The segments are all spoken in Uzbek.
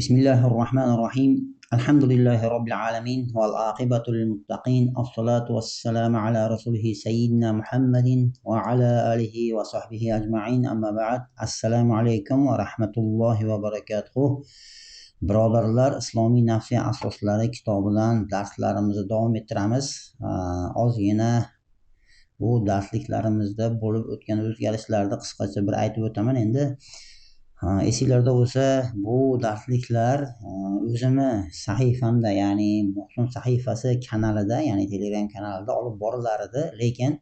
بسم الله الرحمن الرحيم. الحمد لله رب العالمين والعاقبة للمتقين، الصلاة والسلام على رسوله سيدنا محمد وعلى آله وصحبه أجمعين. أما بعد، السلام عليكم ورحمة الله وبركاته. Birodarlar, islomiy nafsiya asoslari kitobidan darslarimizni davom ettiramiz. Ozgina bu darsliklarimizda bo'lib o'tgan o'zgarishlarni qisqacha bir aytib o'taman. Endi esinglarda bo'lsa, bu darsliklar o'zimni sahifamda, ya'ni Muhsin sahifasi kanalida, ya'ni Telegram kanalida olib borilar edi, lekin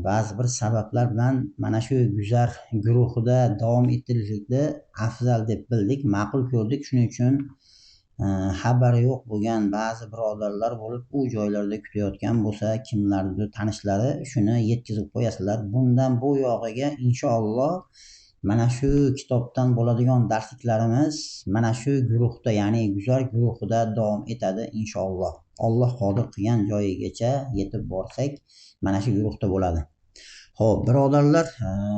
ba'zi bir sabablar bilan mana shu Guzar guruhida davom ettirishni afzal deb bildik, ma'qul ko'rdik. Shuning uchun xabari yo'q bo'lgan ba'zi birodarlar bo'lib, u joylarda kutayotgan bo'lsa, kimlardir tanishlari, shuni yetkazib qo'yasizlar. Bundan bu yog'iga inshaalloh mana shu kitobdan bo'ladigan darsliklarimiz mana shu guruhda, ya'ni Guzar guruhida davom etadi inshaalloh. Alloh qodir qilgan joyigacha yetib borsak, mana shu guruhda bo'ladi. Xo'p, birodarlar,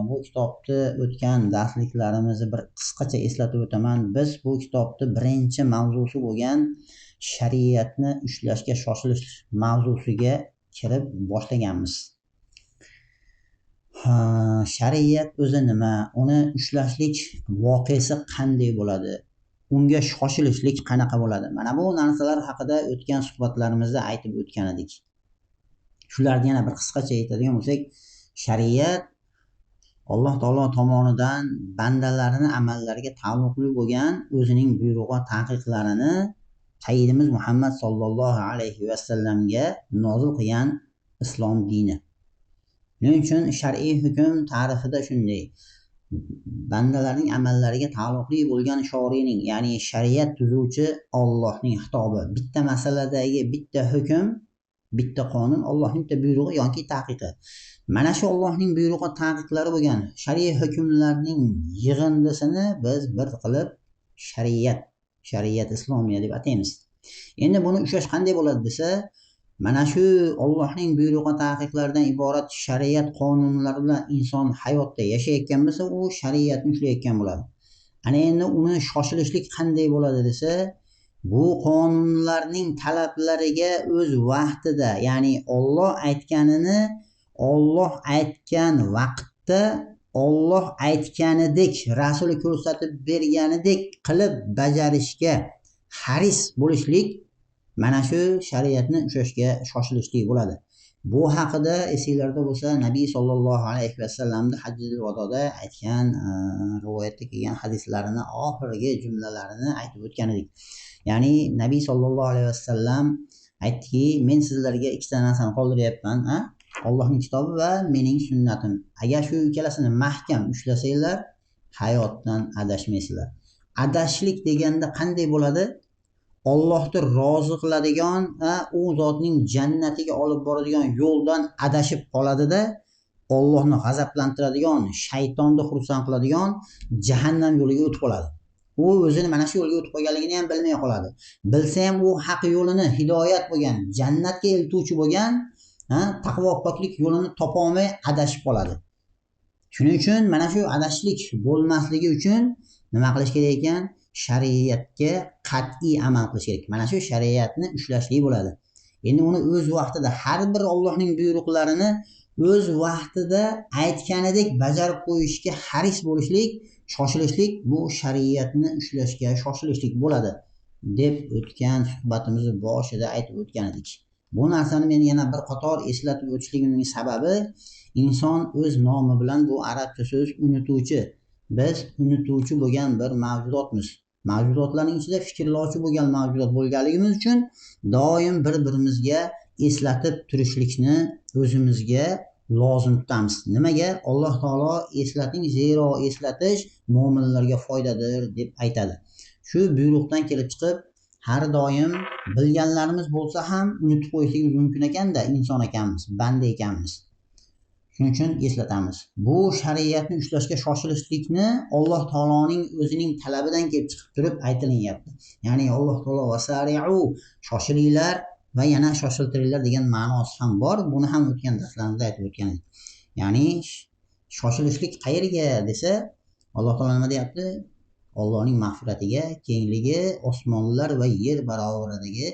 bu kitobda o'tgan darsliklarimizni bir qisqacha eslatib o'taman. Biz bu kitobda birinchi mavzusi bo'lgan shariatni ushlashga shoshilish mavzusiga kirib boshlaganmiz. Shariat o'zi nima? Uni ushlashlik voqeasi qanday bo'ladi? Unga shoshilishlik qanaqa bo'ladi? Mana bu narsalar haqida o'tgan suhbatlarimizda aytib o'tgan edik. Shularni yana bir qisqacha aytadigan bo'lsak, shariat Alloh taolo tomonidan bandalarini amallariga taalluqli bo'lgan o'zining buyruq va taqiqlarini Sayyidimiz Muhammad sallallohu alayhi vasallamga nozil qilgan islom dini. Shuning uchun shar'iy hukm ta'rifida shunday: bandalarning amallariga taalluqli bo'lgan shorining, ya'ni shariat tuzuvchi Allohning xitobi. Bitta masaladagi bitta hukm, bitta qonun, Allohning bitta buyrug'i yoki taqiqi. Mana shu Allohning buyruq va taqiqlari bo'lgan shar'iy hukmlarning yig'indisini biz bir qilib shariat islomiya deb ataymiz. Endi buni ushlash qanday bo'ladi desa, mana shu Allohning buyruq va taqiqlaridan iborat shariat qonunlari bilan inson hayotda yashayotgan bo'lsa, u shariatni ushlayotgan bo'ladi. Ana endi uni shoshilishlik qanday bo'ladi desa, bu qonunlarning talablariga o'z vaqtida, ya'ni Alloh aytganini Alloh aytgan vaqtda, Alloh aytganidek, Rasuli ko'rsatib berganidek qilib bajarishga haris bo'lishlik, mana shu shariatni ushlashga shoshilishlik bo'ladi. Bu haqida esinglarda bo'lsa, Nabiy sollallohu alayhi vasallamda hajjatul vadoda aytgan, rivoyatda kelgan hadislarini oxirgi jumlalarini aytib o'tgan edik. Ya'ni Nabiy sollallohu alayhi vasallam aytdiki, men sizlarga ikkita narsani qoldiryapman, Allohning kitobi va mening sunnatim. Agar shu ikkalasini mahkam ushlasanglar, hayotdan adashmaysizlar. Adashlik deganda qanday bo'ladi? Allohni rozi qiladigan, u zotning jannatiga olib boradigan yo'ldan adashib qoladida, Allohni g'azablantiradigan, shaytonni xursand qiladigan jahannam yo'liga o'tib qoladi. U o'zini mana shu yo'lga o'tib qolganligini ham bilmay qoladi. Bilsa ham u haq yo'lini, hidoyat bo'lgan, jannatga eltuvchi bo'lgan, taqvo poklik yo'lini topa olmay adashib qoladi. Shuning uchun mana shu adashlik bo'lmasligi uchun nima qilish kerak ekan? Shariatga qat'iy amal qilish kerak. Mana shu shariatni ushlashlik bo'ladi. Endi uni o'z vaqtida, har bir Allohning buyruqlarini o'z vaqtida aytganidek bajarib qo'yishga haris bo'lishlik, shoshilishlik, bu shariatni ushlashga shoshilishlik bo'ladi deb o'tgan suhbatimizni boshida aytib o'tgan edik. Bu narsani men yana bir qator eslatib o'tishligimning sababi, inson o'z nomi bilan, bu arabcha so'z unutuvchi. Biz unutuvchi bo'lgan bir mavjudotmiz. Mavjudotlarning ichida fikrlovchi bo'lgan mavjudot bo'lganligimiz uchun doim bir-birimizga eslatib turishlikni o'zimizga lozim tutamiz. Nimaga? Alloh taolo eslating, zero eslatish mo'minlarga foydadir deb aytadi. Shu buyruqdan kelib chiqib, har doim bilganlarimiz bo'lsa ham unutib qo'yishimiz mumkin ekanda, inson ekanmiz, banda ekanmiz. Shuning uchun eslatamiz. Bu shariatni ushlashga shoshilishlikni Alloh taoloning o'zining talabidan kelib chiqib turib aytilyapti. Ya'ni Alloh taolo vasari'u, shoshilinglar va yana shoshiltiringlar degan ma'nosi ham bor. Buni ham o'tgan darslarimizda aytib o'tgan edik. Ya'ni shoshilishlik qayerga desa, Alloh taolo nima deyapti? Allohning mag'firatiga, kengligi osmonlar va yer barobaridagi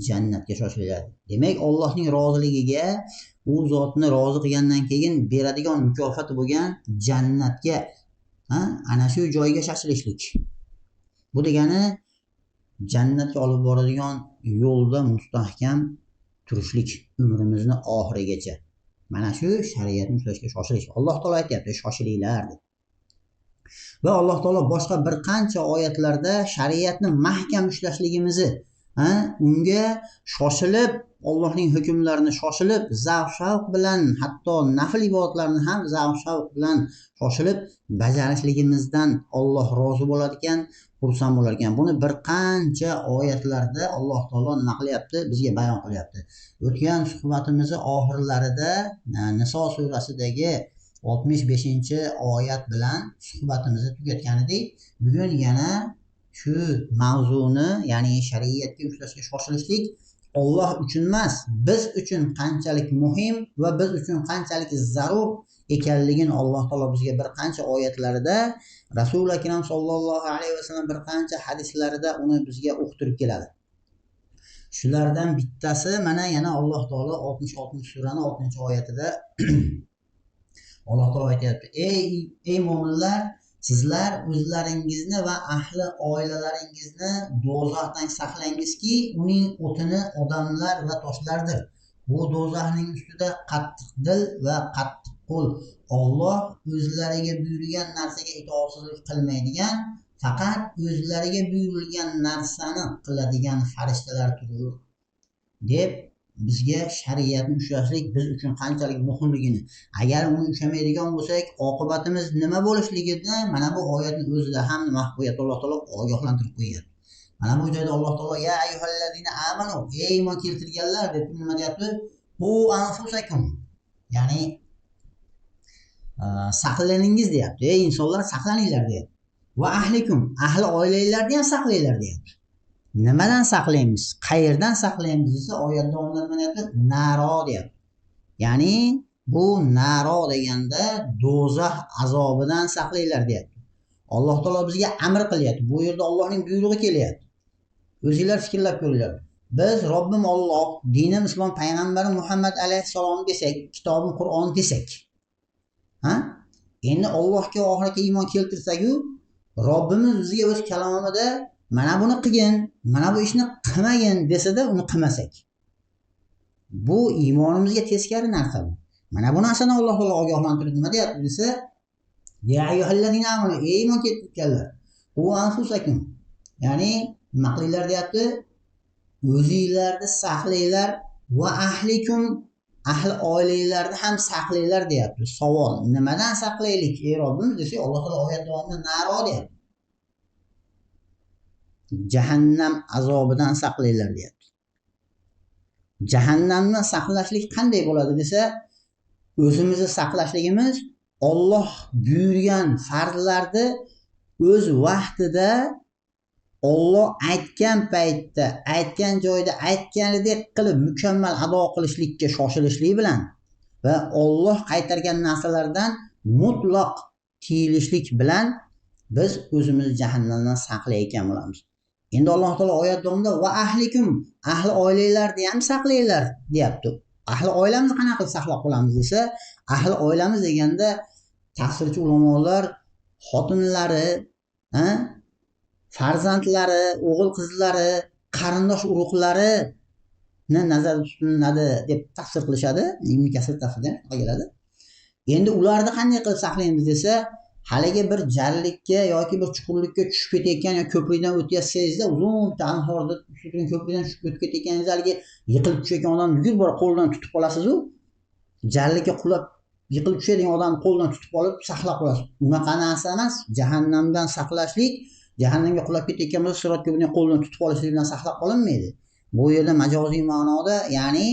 jannatga shoshiladi. Demak, Allohning roziligiga, u zotni rozi qilgandan keyin beradigan mukofoti bo'lgan jannatga, ana shu joyga shoshilishlik. Bu degani jannatga olib boradigan yo'lda mustahkam turishlik umrimizni oxirigacha. Mana shu shariatni ushlashga shoshilish. Alloh taolo aytayapti, shoshilinglar deb. Va Alloh taolo boshqa bir qancha oyatlarda shariatni mahkam ushlashligimizni, unga shoshilib, Allohning hukmlarini shoshilib, zavq-shavq bilan, hatto nafl ibodatlarni ham zavq-shavq bilan shoshilib bajarishligimizdan Alloh rozi bo'lar ekan, xursand bo'lar ekan. Buni bir qancha oyatlarda Alloh taolo nima qilyapti? Bizga bayon qilyapti. O'tgan suhbatimizni oxirlarida Niso surasidagi 65-oyat bilan suhbatimizni tugatgan edik. Bugun yana shu mavzuni, ya'ni shariatga ushlashga shoshilishlik Alloh uchun emas, biz uchun qanchalik muhim va biz uchun qanchalik zarur ekanligini Alloh taolo bizga bir qancha oyatlarida, Rasul akram sollallohu alayhi vasallam bir qancha hadislarida uni bizga uqtirib keladi. Shulardan bittasi mana yana Alloh taolo 66-surani 6-oyatida Alloh taolo aytayapti: Ey mo'minlar, sizlar o'zlaringizni va ahli oilalaringizni do'zaxdan saqlangizki, uning o'tini odamlar va toshlardir. Bu do'zaxning ustida qattiq dil va qattiq qo'l, Alloh o'zlariga buyurgan narsaga itoatsizlik qilmaydigan, faqat o'zlariga buyurilgan narsani qiladigan farishtalar turur deb bizga shariatni ushlashlik biz uchun qanchalik muhimligini, agar uni ushlamaydigan bo'lsak, oqibatimiz nima bo'lishligini mana bu oyatning o'zida ham nima qo'yadi, Alloh taolo ogohlantirib qo'yadi. Mana bu joyda Alloh taolo ya ayyuhallazina amanu, ey iymon keltirganlar deb nima deyapti? Bu anfusakum, ya'ni saqlaningiz deyapti. Ey insonlar, saqlaninglar deyapti. Va ahlikum, ahli oilanglarni ham saqlanglar deyapti. Nimadan saqlaymiz? Qayerdan saqlaymiz desa, oyat davomida nima deyapti? Naro deyapti. Ya'ni bu naro deganda do'zax azobidan saqlanglar deyapti. Alloh taolo bizga amr qilyapti. Bu yerda Allohning buyrug'i kelyapti. O'zinglar fikrlab ko'ringlar. Biz Robbim Alloh, dinim islom, payg'ambarim Muhammad alayhissalom desak, kitobim Qur'on desak, endi Allohga oxiratga iymon keltirsak-ku, Robbimiz bizga o'z kalomida mana buni qilgin, mana bu ishni qilmagin desa-da, uni qilmasak, bu iymonimizga teskari narsa bu. Mana bu narsani Alloh taolo ogohlantirib nima deyapti desa, ya ayyuhallazina amanu, ey iymon keltirganlar, u anfusakum, ya'ni nima qilinglar deyapti? O'zinglarni saqlanglar va ahlikum, ahli oilanglarni ham saqlanglar deyapti. Savol, nimadan saqlaylik ey Robbimiz desak, Alloh taolo oyat davomida naro deyapti. Jahannam azobidan saqlanglar deyapti. Jahannamdan saqlashlik qanday bo'ladi desa, o'zimizni saqlashligimiz Alloh buyurgan farzlarni o'z vaqtida Alloh aytgan paytda, aytgan joyda, aytganidek qilib mukammal ado qilishlikka shoshilishlik bilan va Alloh qaytargan narsalardan mutlaq tiyilishlik bilan biz o'zimizni jahannamdan saqlayotgan bo'lamiz. Endi Alloh taolo oyat davomida va ahlikum, ahli oilanglarni ham saqlanglar deyapti. Ahli oilamizni qanaqa qilib saqlab qolamiz desa, ahli oilamiz deganda tafsirchi ulamolar xotinlari, farzandlari, o'g'il qizlari, qarindosh urug'larini nazarda tutiladi deb tafsir qilishadi. Ibn Kasir tafsirida keladi. Endi ularni qanday qilib saqlaymiz desa, haligi bir jarlikka yoki bir chuqurlikka tushib ketayotgan yoki ko'prikdan o'tyapsizda, uzun tanhorda turgan ko'prikdan tushib o'tib ketayotganingizda haligi yiqilib tushayotgan odamni yugurib borib qo'ldan tutib qolasiz-ku. Jarlikka qulab yiqilib tushadigan odamni qo'ldan tutib olib saqlab qolasiz. Unaqa narsa emas, jahannamdan saqlashlik, jahannamga qulab ketayotgan bo'lsa, sirat ko'prigidan qo'ldan tutib olishlik bilan saqlab qolinmaydi. Bu yerda majoziy ma'noda, ya'ni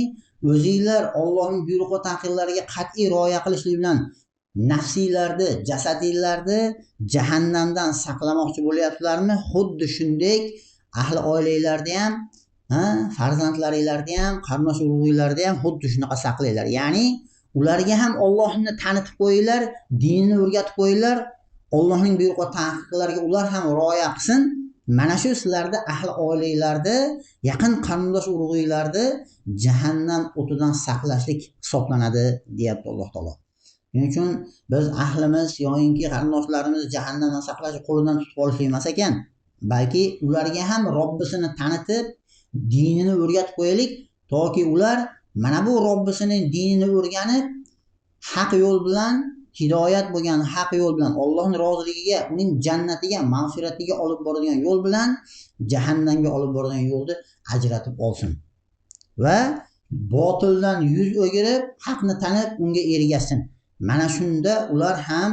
o'zinglar Allohning buyruq va tanqidlariga qat'iy rioya qilishlik bilan nafsiylarni, jasadinglarni jahannamdan saqlamoqchi bo'lyapsizlarmi? Xuddi shunday ahli oilanglarni ham, farzandlaringlarni ham, qarindosh urug'inglarni ham xuddi shunaqa saqlanglar. Ya'ni ularga ham Allohni tanitib qo'yinglar, dinini o'rgatib qo'yinglar. Allohning buyruq va taqiqlariga ular ham rioya qilsin. Mana shu sizlarda ahli oilalarda, yaqin qarindosh urug'inglarda jahannam o'tidan saqlashlik hisoblanadi, deyapti Alloh taolo. Shuning uchun biz ahlimiz yoki qarindoshlarimiz jahannamdan saqlash qo'lidan tutib olishlik emas ekan, balki ularga ham Robbisini tanitib, dinini o'rgatib qo'yaylik, toki ular mana bu Robbisining dinini o'rganib, haq yo'l bilan hidoyat bo'lgan haq yo'l bilan Allohning roziligiga, uning jannatiga, mag'firatiga olib boradigan yo'l bilan jahannamga olib boradigan yo'lni ajratib olsin va botildan yuz o'girib, haqni tanib, unga ergashsin. Mana shunda ular ham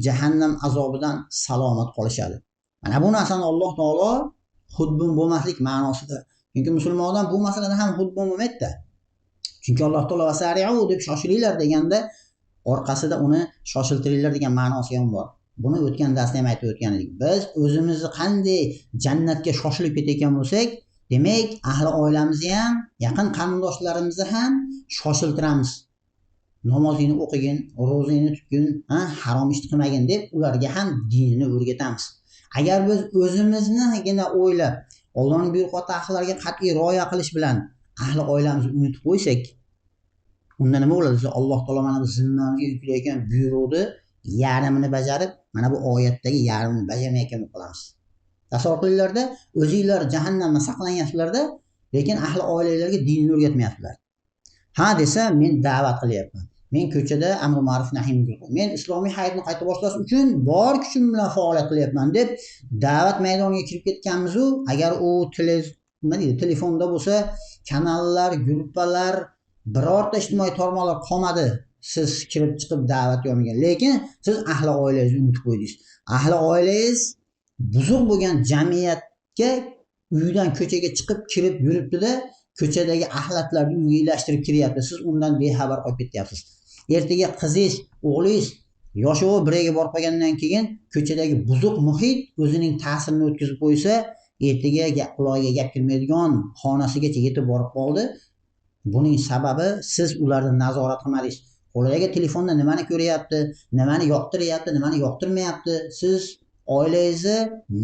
jahannam azobidan salomat qolishadi. Mana bu narsani Alloh taolo xudbin bo'lmaslik ma'nosida. Chunki musulmonlar bu masalada ham xudbin bo'lmaydi-da. Chunki Alloh taolo vasari'u deb shoshilinglar deganda orqasida uni shoshiltiringlar degan ma'nosi ham bor. Buni o'tgan darsda ham aytib o'tgan edik. Biz o'zimizni qanday jannatga shoshilib ketayotgan bo'lsak, demak, ahli oilamizni ham, yaqin qarindoshlarimizni ham shoshiltiramiz. Namozingni o'qigin, ro'zangni tutgin, harom ish qilmagin deb ularga ham dinini o'rgatamiz. Agar biz o'zimiznigina o'ylab, Allohning buyruq va taqiqlariga qat'iy rioya qilish bilan ahli oilamizni unutib qo'ysak, unda nima bo'ladi? Alloh taolo mana bu zimmamizga yuklayotgan buyruqni yarmini bajarib, mana bu oyatdagi yarmini bajarmayotgan bo'lib qolamiz. Tasavvur qilinglarda, o'zingizlar jahannamdan saqlanyapsizlarda, lekin ahli oilalarga dinni o'rgatmayapsizlar. Ha desa, men da'vat qilyapman. Men ko'chada amr ma'ruf nahiy munkar. Men islomiy hayotni qayta boshlash uchun bor kuchim bilan faoliyat qilyapman deb da'vat maydoniga kirib ketganmiz-u, agar u telefonda bo'lsa, kanallar, gruppalar, birorta ijtimoiy tarmoqlar qolmadi. Siz kirib chiqib da'vat yo'lmagan. Lekin siz ahli oilangizni unutib qo'ydingiz. Ahli oilangiz buzuq bo'lgan jamiyatga uydan ko'chaga chiqib kirib yuribdi-da, ko'chadagi axlatlarni uylashtirib kiryapti. Siz undan bexabar qolib ketyapsiz. Ertaga qizingiz, o'g'lingiz yoshi biriga borib qolgandan keyin ko'chadagi buzuq muhit o'zining ta'sirini o'tkazib qo'ysa, ertaga quloqiga gap kirmaydigan xonasigacha yetib borib qoldi. Buning sababi siz ularni nazorat qilmadingiz. Qo'lidagi telefonda nimani ko'ryapti, nimani yoqtiryapti, nimani yoqtirmayapti. Siz oilangizni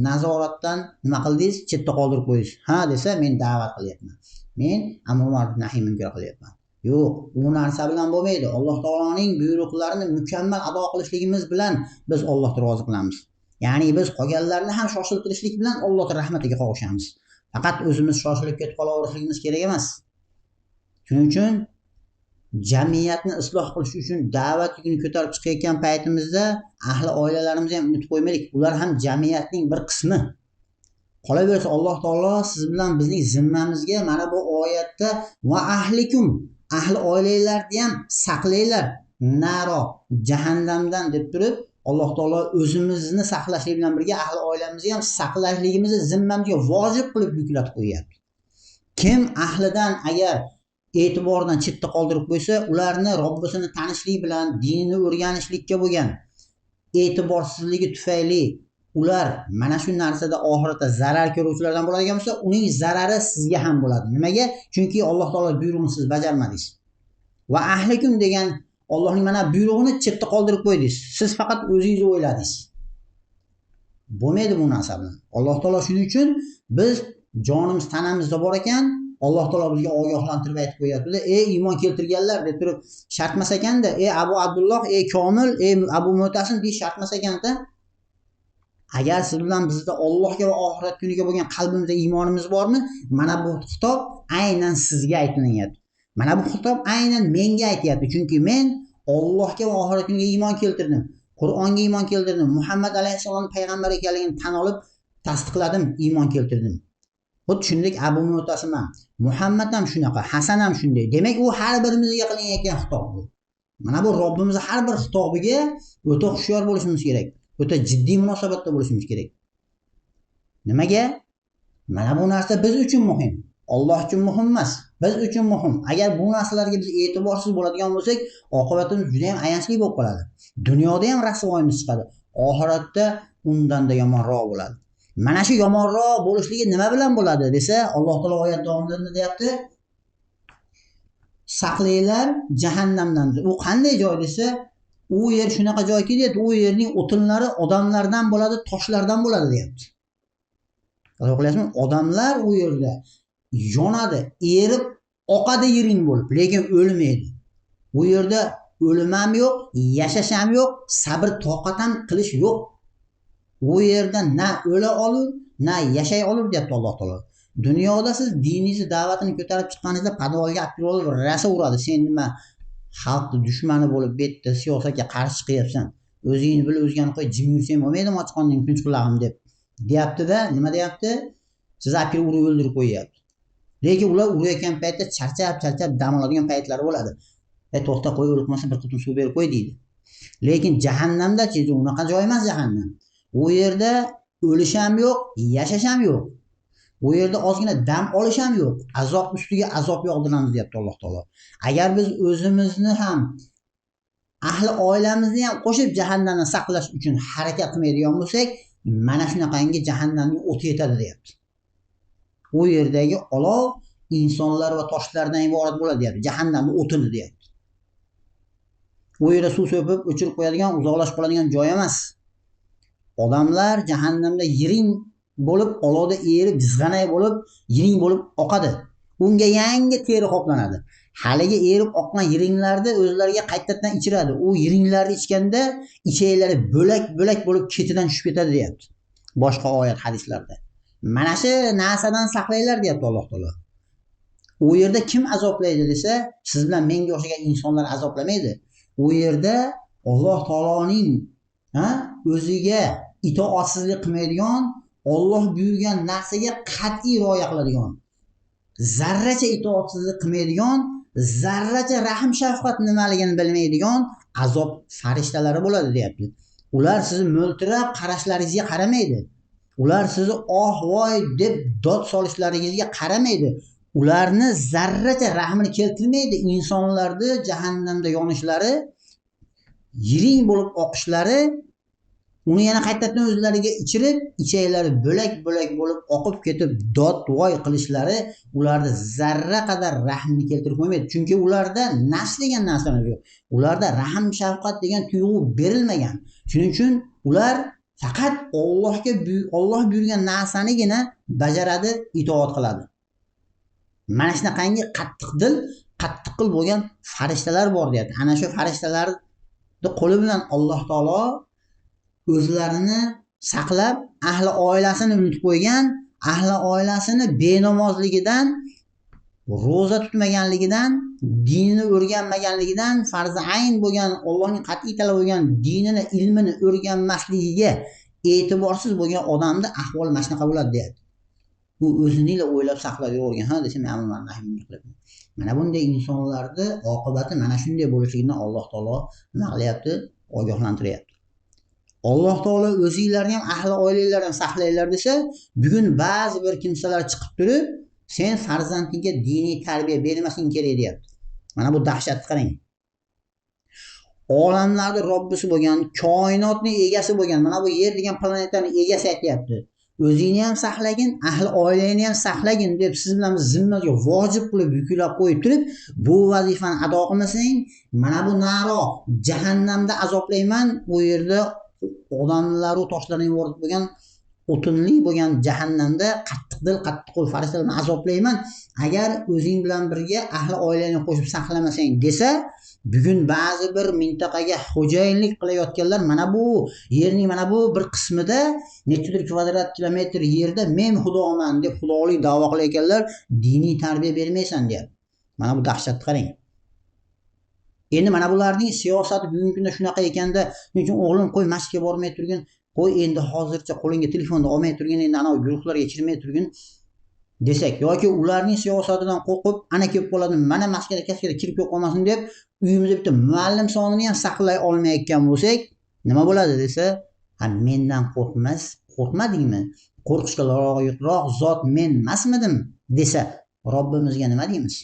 nazoratdan nima qildingiz? Chetda qoldirib qo'ydingiz. Ha desa, men da'vat qilyapman. Men amr ma'ruf nahiy munkar qilyapman. Yo'q, u narsa bilan bo'lmaydi. Alloh taoloning buyruqlarini mukammal ado qilishligimiz bilan biz Allohni rozi qilamiz. Ya'ni biz qolganlarni ham shoshiltirishlik bilan Allohning rahmatiga qovuşamiz. Faqat o'zimiz shoshilib ketib qolaverishligimiz kerak emas. Shuning uchun jamiyatni isloh qilish uchun da'vat yukini ko'tarib chiqayotgan paytimizda ahli oilalarimizni ham unutib qo'ymaylik. Ular ham jamiyatning bir qismi. Qolaversa Alloh taolo siz bilan bizning zimmamizga mana bu oyatda va ahlikum, ahli oilalarni ham saqlanglar naro jahannamdan deb turib, Alloh taolo o'zimizni saqlashlik bilan birga ahli oilamizni ham saqlashligimizni zimmamizga vojib qilib yuklatib qo'yapti. Kim ahlidan agar e'tibordan chetda qoldirib qo'ysa, ularni Robbisini tanishlik bilan dinini o'rganishlikka bo'lgan e'tiborsizligi tufayli ular mana shu narsada oxiratda zarar ko'ruvchilardan bo'ladigan bo'lsa, uning zarari sizga ham bo'ladi. Nimaga? Chunki Alloh taolo buyrug'ini siz bajarmadingiz. Va ahlikum degan Allohning mana buyrug'ini chetda qoldirib qo'ydingiz. Siz faqat o'zingizni o'yladingiz. Bo'lmaydi bu narsa bilan. Alloh taolo shuning uchun biz jonimiz tanamizda bor ekan, Alloh taolo bizga ogohlantirib aytib qo'yapti. Ey iymon keltirganlar deb turib shartmas ekanda, ey Abu Abdulloh, ey Komil, ey Abu Mu'tasim deb shartmas ekanda, agar siz bilan bizda Allohga va oxirat kuniga bo'lgan qalbimizda iymonimiz bormi? Mana bu xitob aynan sizga aytilyapti. Mana bu xitob aynan menga aytyapti. Chunki men Allohga va oxirat kuniga iymon keltirdim. Qur'onga iymon keltirdim. Muhammad alayhissalomning payg'ambar ekanligini tan olib tasdiqladim, iymon keltirdim. Xuddi shunday Abu Mu'tasim ham, Muhammad ham shunaqa, Hasan ham shunday. Demak, u har birimizga qilinayotgan xitob bu. Mana bu Robbimiz har bir xitobiga o'ta hushyor bo'lishimiz kerak. O'ta jiddiy munosabatda bo'lishimiz kerak. Nimaga? Mana bu narsa biz uchun muhim. Alloh uchun muhim emas, biz uchun muhim. Agar bu narsalarga biz e'tiborsiz bo'ladigan bo'lsak, oqibatimiz juda ham ayanchli bo'lib qoladi. Dunyoda ham rasvoyimiz chiqadi, oxiratda undan-da yomonroq bo'ladi. Mana shu yomonroq bo'lishligi nima bilan bo'ladi desa, Alloh taolo oyat davomida nima deyapti? Saqlanglar jahannamdan. U qanday joy desa, u yer shunaqa joyki deyapti, u yerning o'tinlari odamlardan bo'ladi, toshlardan bo'ladi deyapti. Qilyapsizmi? Odamlar u yerda yonadi, erib oqadi yiring bo'lib, lekin o'lmaydi. U yerda o'lim ham yo'q, yashash ham yo'q, sabr toqat ham qilish yo'q. U yerda na o'la olur, na yashay olur deyapti Alloh taolo. Dunyoda siz diningizni, da'vatini ko'tarib chiqqaningizda podvolga olib kirib olib rasa uradi. Sen nima xalqni dushmani bo'lib betda siyosatga qarshi chiqyapsan? O'zingni bilib o'zgani qo'y, jim yursang bo'lmaydimi ochqonning kunch qulog'im deyapti-da, nima deyapti? Siz olib kirib urib o'ldirib qo'yyapti. Lekin ular urayotgan paytda charchab dam oladigan paytlari bo'ladi. To'xta qo'y, o'lqmasa bir qutum suv berib qo'y deydi. Lekin jahannamda-chi, unaqa joy emas jahannam. U yerda o'lish ham yo'q, yashash ham yo'q. U yerda ozgina dam olish ham yo'q. Azob ustiga azob yog'diramiz deyapti Alloh taolo. Agar biz o'zimizni ham ahli oilamizni ham qo'shib jahannamdan saqlash uchun harakat qilmaydigan bo'lsak, mana shunaqangi jahannamning o'ti yetadi deyapti. U yerdagi olov insonlar va toshlardan iborat bo'ladi deyapti. Jahannamning o'tini deyapti. U yerda suv sepib o'chirib qo'yadigan, uzoqlashib qoladigan joy emas. Odamlar jahannamda yiring bo'lib, olovda erib, jizg'anay bo'lib, yiring bo'lib oqadi. Unga yangi teri qoplanadi. Haligi erib oqqan yiringlarni o'zlariga qaytadan ichiradi. U yiringlarni ichganda ichaklari bo'lak bo'lib ketidan tushib ketadi deyapti. Boshqa oyat hadislarda. Mana shu narsadan saqlanglar deyapti Alloh taolo. U yerda kim azoblaydi desa, siz bilan menga o'xshagan insonlar azoblamaydi. U yerda Alloh taoloning o'ziga itoatsizlik qilmaydigan, Alloh buyurgan narsaga qat'iy rioya qiladigan, zarracha itoatsizlik qilmaydigan, zarracha rahm shafqat nimaligini bilmaydigan azob farishtalari bo'ladi deyapti. Ular sizni mo'ltirab qarashlaringizga qaramaydi. Ular sizni oh voy deb dod solishlaringizga qaramaydi. Ularni zarracha rahmini keltirmaydi. Insonlarni jahannamda yonishlari, yiring bo'lib oqishlari, uni yana qaytadan o'zlariga ichirib, ichaklari bo'lak bo'lib oqib ketib dod voy qilishlari ularni zarra qadar rahmni keltirib qo'ymaydi. Chunki ularda nafs degan narsa yo'q. Ularda rahm shafqat degan tuyg'u berilmagan. Shuning uchun ular faqat Alloh buyurgan narsanigina bajaradi, itoat qiladi. Mana shunaqangi qattiq dil, qattiq qil bo'lgan farishtalar bor deyapti. Ana shu farishtalarni qo'li bilan Alloh taolo o'zlarini saqlab, ahli oilasini unutib qo'ygan, ahli oilasini benamozligidan, roza tutmaganligidan, dinini o'rganmaganligidan, farzi ayn bo'lgan, Allohning qat'iy talab bo'lgan dinini, ilmini o'rganmasligiga e'tiborsiz bo'lgan odamning ahvoli mana shunaqa bo'ladi deyapti. Bu o'zini o'ylab saqlab yurgan, desam, mana bunday insonlarni oqibati mana shunday bo'lishligidan Alloh taolo nima qilyapti? Ogohlantiryapti. Alloh taolo o'zinglarni ham ahli oilalardan saqlanglar desa, bugun ba'zi bir kimsalar chiqib turib, sen farzandingga diniy tarbiya bermasing kerak deyapti. Mana bu dahshatni qarang. Olamlarning Robbisi bo'lgan, koinotning egasi bo'lgan, mana bu yer degan planetaning egasi aytayapti. O'zingni ham saqlagin, ahli oilangni ham saqlagin deb siz bilan zimmaga vojib qilib yuklab qo'yib turib, bu vazifani ado qilmasang, mana bu naro jahannamda azoblayman, u yerda odamlar va toshlardan iborat bo'lgan o'tinli bo'lgan jahannamda qattiq dil, qattiq qo'l farishtalarni azoblayman. Agar o'zing bilan birga ahli oilangni qo'shib saqlamasang desa, bugun ba'zi bir mintaqaga xo'jayinlik qilayotganlar mana bu yerning mana bu bir qismida nechadir kvadrat kilometr yerda men xudoman deb xudolik da'vo qilayotganlar diniy tarbiya bermaysan deyapti. Mana bu dahshatni qarang. Endi mana bularning siyosati bugungi kunda shunaqa ekanda, shuning uchun o'g'lim qo'y masjidga bormay turgin, qo'y endi hozircha qo'lingga telefonni olmay turgin, endi ana guruhlarga kirmay turgin desak, yoki ularning siyosatidan qo'rqib, ana kelib qoladi, mana masjidga kasbga kirib qolmasin deb uyimizda bitta muallim sonini ham saqlay olmayotgan bo'lsak, nima bo'ladi desa, mendan qo'rqmadingmi? Qo'rqishga loyiqroq zot men emasmidim desa, Robbimizga nima deymiz?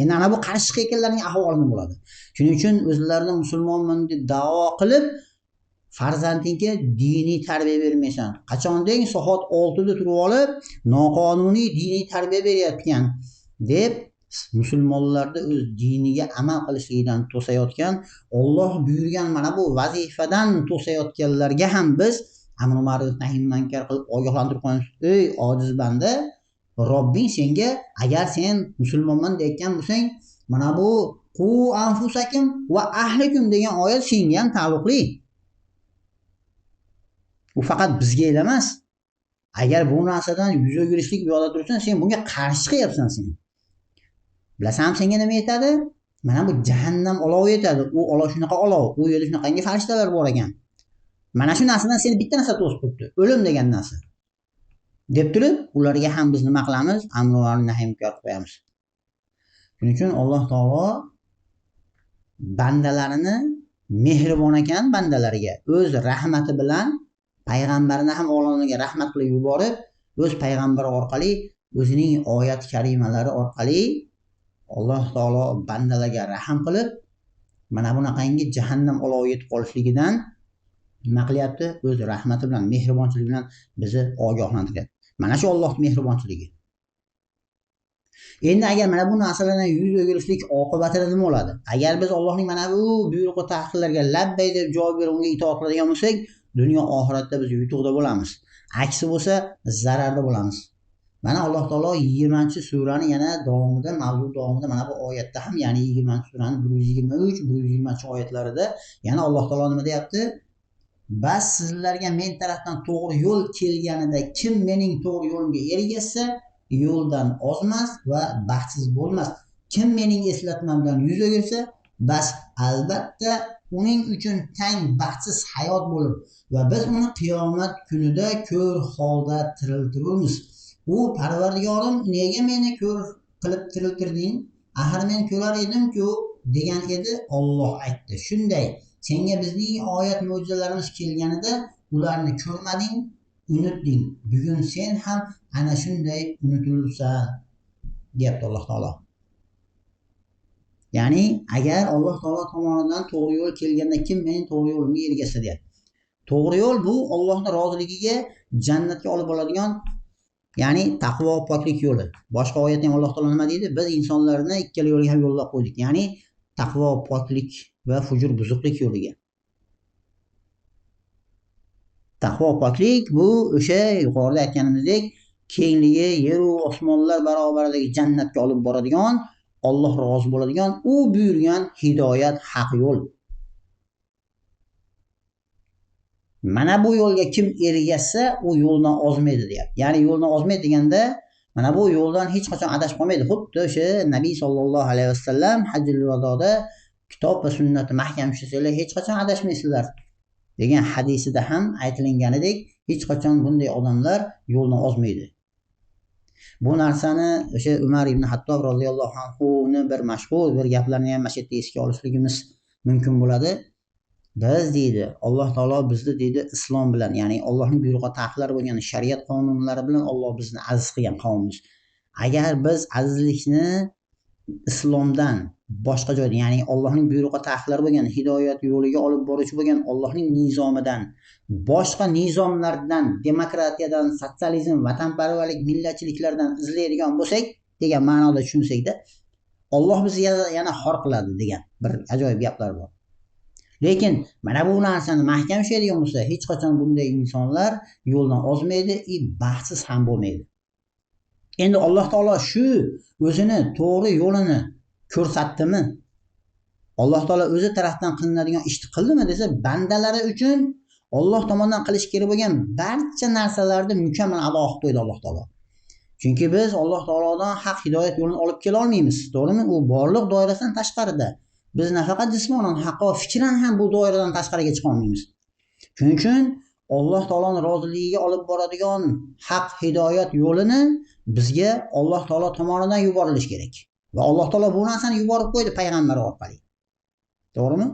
Endi ana bu qarshi chiqayotganlarning ahvoli nima bo'ladi? Shuning uchun o'zlarini musulmonman deb da'vo qilib, farzandingga diniy tarbiya bermaysan. Qachondek soat 6 da turib olib, noqonuniy diniy tarbiya beryapti deb musulmonlarni o'z diniga amal qilishligidan to'sayotgan, Alloh buyurgan mana bu vazifadan to'sayotganlarga ham biz amr ma'ruf nahiy munkar qilib ogohlantirib qo'yamiz. Ey ojiz banda, Robbing senga agar sen musulmonman deyotgan bo'lsang, mana bu qu anfusakum va ahlikum degan oyat senga ham taalluqli. U faqat bizga emas. Agar bu narsadan yuz o'girishlik yo'lda tursan, sen bunga qarshi chiqyapsan sen. Bilasan senga nima aytadi? Mana bu jahannam olovi aytadi. U olov shunaqa olov, u yerda shunaqangi farishtalar bor ekan. Mana shu narsadan seni bitta narsa to'sib turibdi. O'lim degan narsa. Deb turib, ularga ham biz nima qilamiz? Amr ma'ruf nahiy munkar qo'yamiz. Shuning uchun Alloh taolo bandalarini mehribon ekan bandalariga o'z rahmati bilan payg'ambarni ham olamga rahmat qilib yuborib, o'z payg'ambari orqali, o'zining oyat karimalari orqali Alloh taolo bandalarga rahim qilib, mana bunaqangi jahannam olovi yetib qolishligidan nima qilyapti? O'z rahmati bilan, mehribonchiligi bilan bizni ogohlantiryapti. Mana shu Allohning mehribonchiligi. Endi agar mana bu narsalardan yuz o'girishlik oqibatida nima bo'ladi? Agar biz Allohning mana bu buyruq va taqiqlarga labbay deb javob berib unga itoat qiladigan bo'lsak, dunyo oxiratda biz yutuqda bo'lamiz. Aksi bo'lsa zararda bo'lamiz. Mana Alloh taolo 20-surani yana davomida, mavzu davomida mana bu oyatda ham, ya'ni 20-surani 123, 120-oyatlarida yana Alloh taolo nima deyapti? Bas sizlarga men tarafdan to'g'ri yo'l kelganida kim mening to'g'ri yo'limga ergashsa, yo'ldan ozmas va baxtsiz bo'lmas. Kim mening eslatmam bilan yuz o'girsa, bas albatta uning uchun tang baxtsiz hayot bo'lib va biz uni qiyomat kunida ko'r holda tiriltiramiz. U Parvardigorim nega meni ko'r qilib tiriltirding? Axir men ko'rar edim-ku degan edi. Alloh aytdi. Shunday, senga bizning oyat mo'jizalarimiz kelganida ularni ko'rmading, unutding. Bugun sen ham ana shunday unutilursan, deyapti Alloh taolo. Ya'ni agar Alloh taolo tomonidan to'g'ri yo'l kelganda kim mening to'g'ri yo'limga ergashsa deyapti. To'g'ri yo'l bu Allohning roziligiga, jannatga olib boradigan, ya'ni taqvo va poklik yo'li. Boshqa oyatda ham Alloh taolo nima deydi? Biz insonlarni ikkala yo'lga ham yo'llab qo'ydik. Ya'ni taqvo, poklik va fujur buzuqlik yo'liga. Taqvo poklik bu o'sha yuqorida aytganimizdek kengligi yer va osmonlar barobaridagi jannatga olib boradigan, Alloh rozi bo'ladigan, u buyurgan hidoyat haq yo'l. Mana bu yo'lga kim ergashsa, u yo'ldan ozmaydi deyapti. Ya'ni yo'ldan ozmaydi deganda, mana bu yo'ldan hech qachon adashib qolmaydi. Xuddi o'sha Nabiy sollallohu alayhi vasallam hajjul vadoda kitob va sunnatni mahkam ushlasangiz hech qachon adashmaysizlar degan hadisida ham aytilinganidek, hech qachon bunday odamlar yo'ldan ozmaydi. Bu narsani o'sha Umar ibn Hattob roziyallohu anhuning bir mashhur bir gaplarini ham mana esga olishligimiz mumkin bo'ladi. Biz deydi, Alloh taolo bizni deydi islom bilan, ya'ni Allohning buyruq va taqiqlari bo'lgan shariat qonunlari bilan Alloh bizni aziz qilgan qavmimiz. Agar biz azizlikni islomdan boshqa joyda, ya'ni Allohning buyruq va taqiqlari bo'lgan hidoyat yo'liga olib boruvchi bo'lgan Allohning nizomidan, boshqa nizomlardan, demokratiyadan, sotsializm, vatanparvarlik, millatchiliklardan izlaydigan bo'lsak, degan ma'noda tushunsak-da, Alloh bizni yana xor qiladi degan bir ajoyib gaplar bor. Lekin mana bu narsani mahkam ushlaydigan bo'lsa, hech qachon bunday insonlar yo'ldan ozmaydi, baxtsiz ham bo'lmaydi. Endi Alloh taolo shu o'zini to'g'ri yo'lini ko'rsatdimi? Alloh taolo o'zi tarafdan qilinadigan ishni qildimi desa, bandalari uchun Alloh tomonidan qilish kerak bo'lgan barcha narsalarni mukammal ado qilib qo'ydi Alloh taolo. Chunki biz Alloh taolodan haq hidoyat yo'lini olib kela olmaymiz, to'g'rimi? U borliq doirasidan tashqarida. Biz nafaqat jismonan, haqqo fikran ham bu doiradan tashqariga chiqa olmaymiz. Shuning uchun Alloh taoloning roziligiga olib boradigan haq hidoyat yo'lini bizga Alloh taolo tomonidan yuborilish kerak. Va Alloh taolo bu narsani yuborib qo'ydi payg'ambar orqali. To'g'rimi?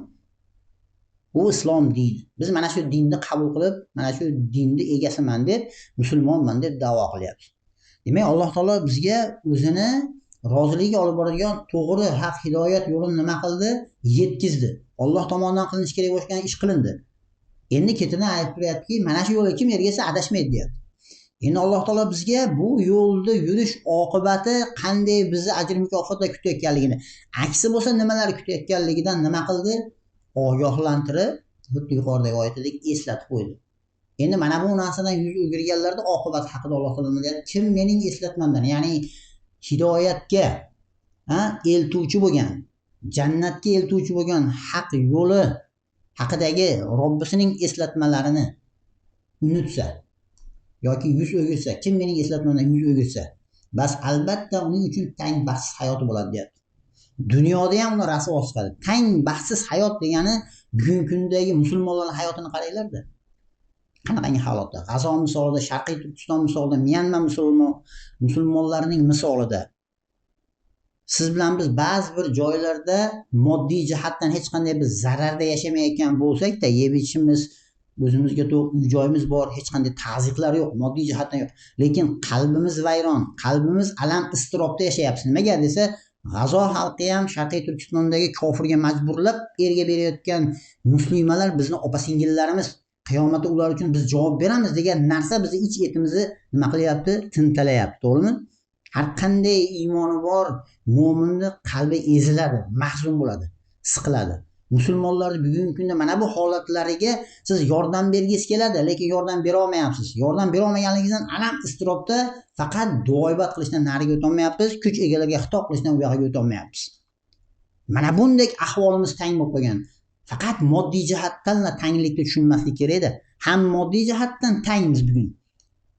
Bu islom dini. Biz mana shu dinni qabul qilib, mana shu dinni egasiman deb, musulmonman deb da'vo qilyapmiz. Demak, Alloh taolo bizga o'zini roziligiga olib boradigan to'g'ri haq hidoyat yo'lini nima qildi? Yetkizdi. Alloh tomonidan qilinish kerak bo'lgan ish qilindi. Endi ketidan aytib turayaptiki, mana shu yo'lga kim ergashsa adashmaydi deyapti. Endi Alloh taolo bizga bu yo'lda yurish oqibati qanday bizni ajr mukofotlar kutayotganligini, aksi bo'lsa nimalar kutayotganligidan nima qildi? Ogohlantirib, xuddi yuqoridagi oyatdek eslatib qo'ydi. Endi mana bu narsadan yuz o'girganlarda oqibat haqida Alloh taolo nima deyapti? Kim mening eslatmamdan, ya'ni hidoyatga eltuvchi bo'lgan, jannatga eltuvchi bo'lgan haq yo'li haqidagi Robbisining eslatmalarini unutsa yoki yuz o'girsa, kim mening eslatmamdan yuz o'girsa, bas albatta uning uchun tang baxtsiz hayoti bo'ladi deyapti. Dunyoda ham uni rasvo chiqadi. Tang baxtsiz hayot degani bugungi kundagi musulmonlarning hayotini qaranglarda. Qanaqangi holatda? G'azo misolida, Sharqiy Turkiston misolida, Myanma musulmonlarining misolida siz bilan biz ba'zi bir joylarda moddiy jihatdan hech qanday bir zararda yashamayotgan bo'lsak-da, yeb ichishimiz, o'zimizga to'q uy joyimiz bor, hech qanday ta'ziqlar yo'q, moddiy jihatdan yo'q. Lekin qalbimiz vayron, qalbimiz alam iztirobda yashayapmiz. Nimaga desa, G'azo xalqi ham Sharqiy Turkistondagi kofirga majburlab erga berayotgan muslimalar bizni opa-singillarimiz, qiyomatda ular uchun biz javob beramiz degan narsa bizni ich etimizni nima qilyapti? Tintalayapti, to'g'rimi? Har qanday iymoni bor mo'minni qalbi eziladi, mahzun bo'ladi, siqiladi. Musulmonlar bugungi kunda mana bu holatlariga siz yordam bergingiz keladi, lekin yordam bera olmayapsiz. Yordam bera olmaganligingizdan alam iztirobda faqat duoibat qilishdan nariga o'ta olmayapsiz, kuch egalariga xitob qilishdan u yoqqa o'ta olmayapsiz. Mana bunday ahvolimiz tang bo'lib qolgan. Faqat moddiy jihatdan tanglikni tushunmaslik kerak edi. Ham moddiy jihatdan tangmiz bugun.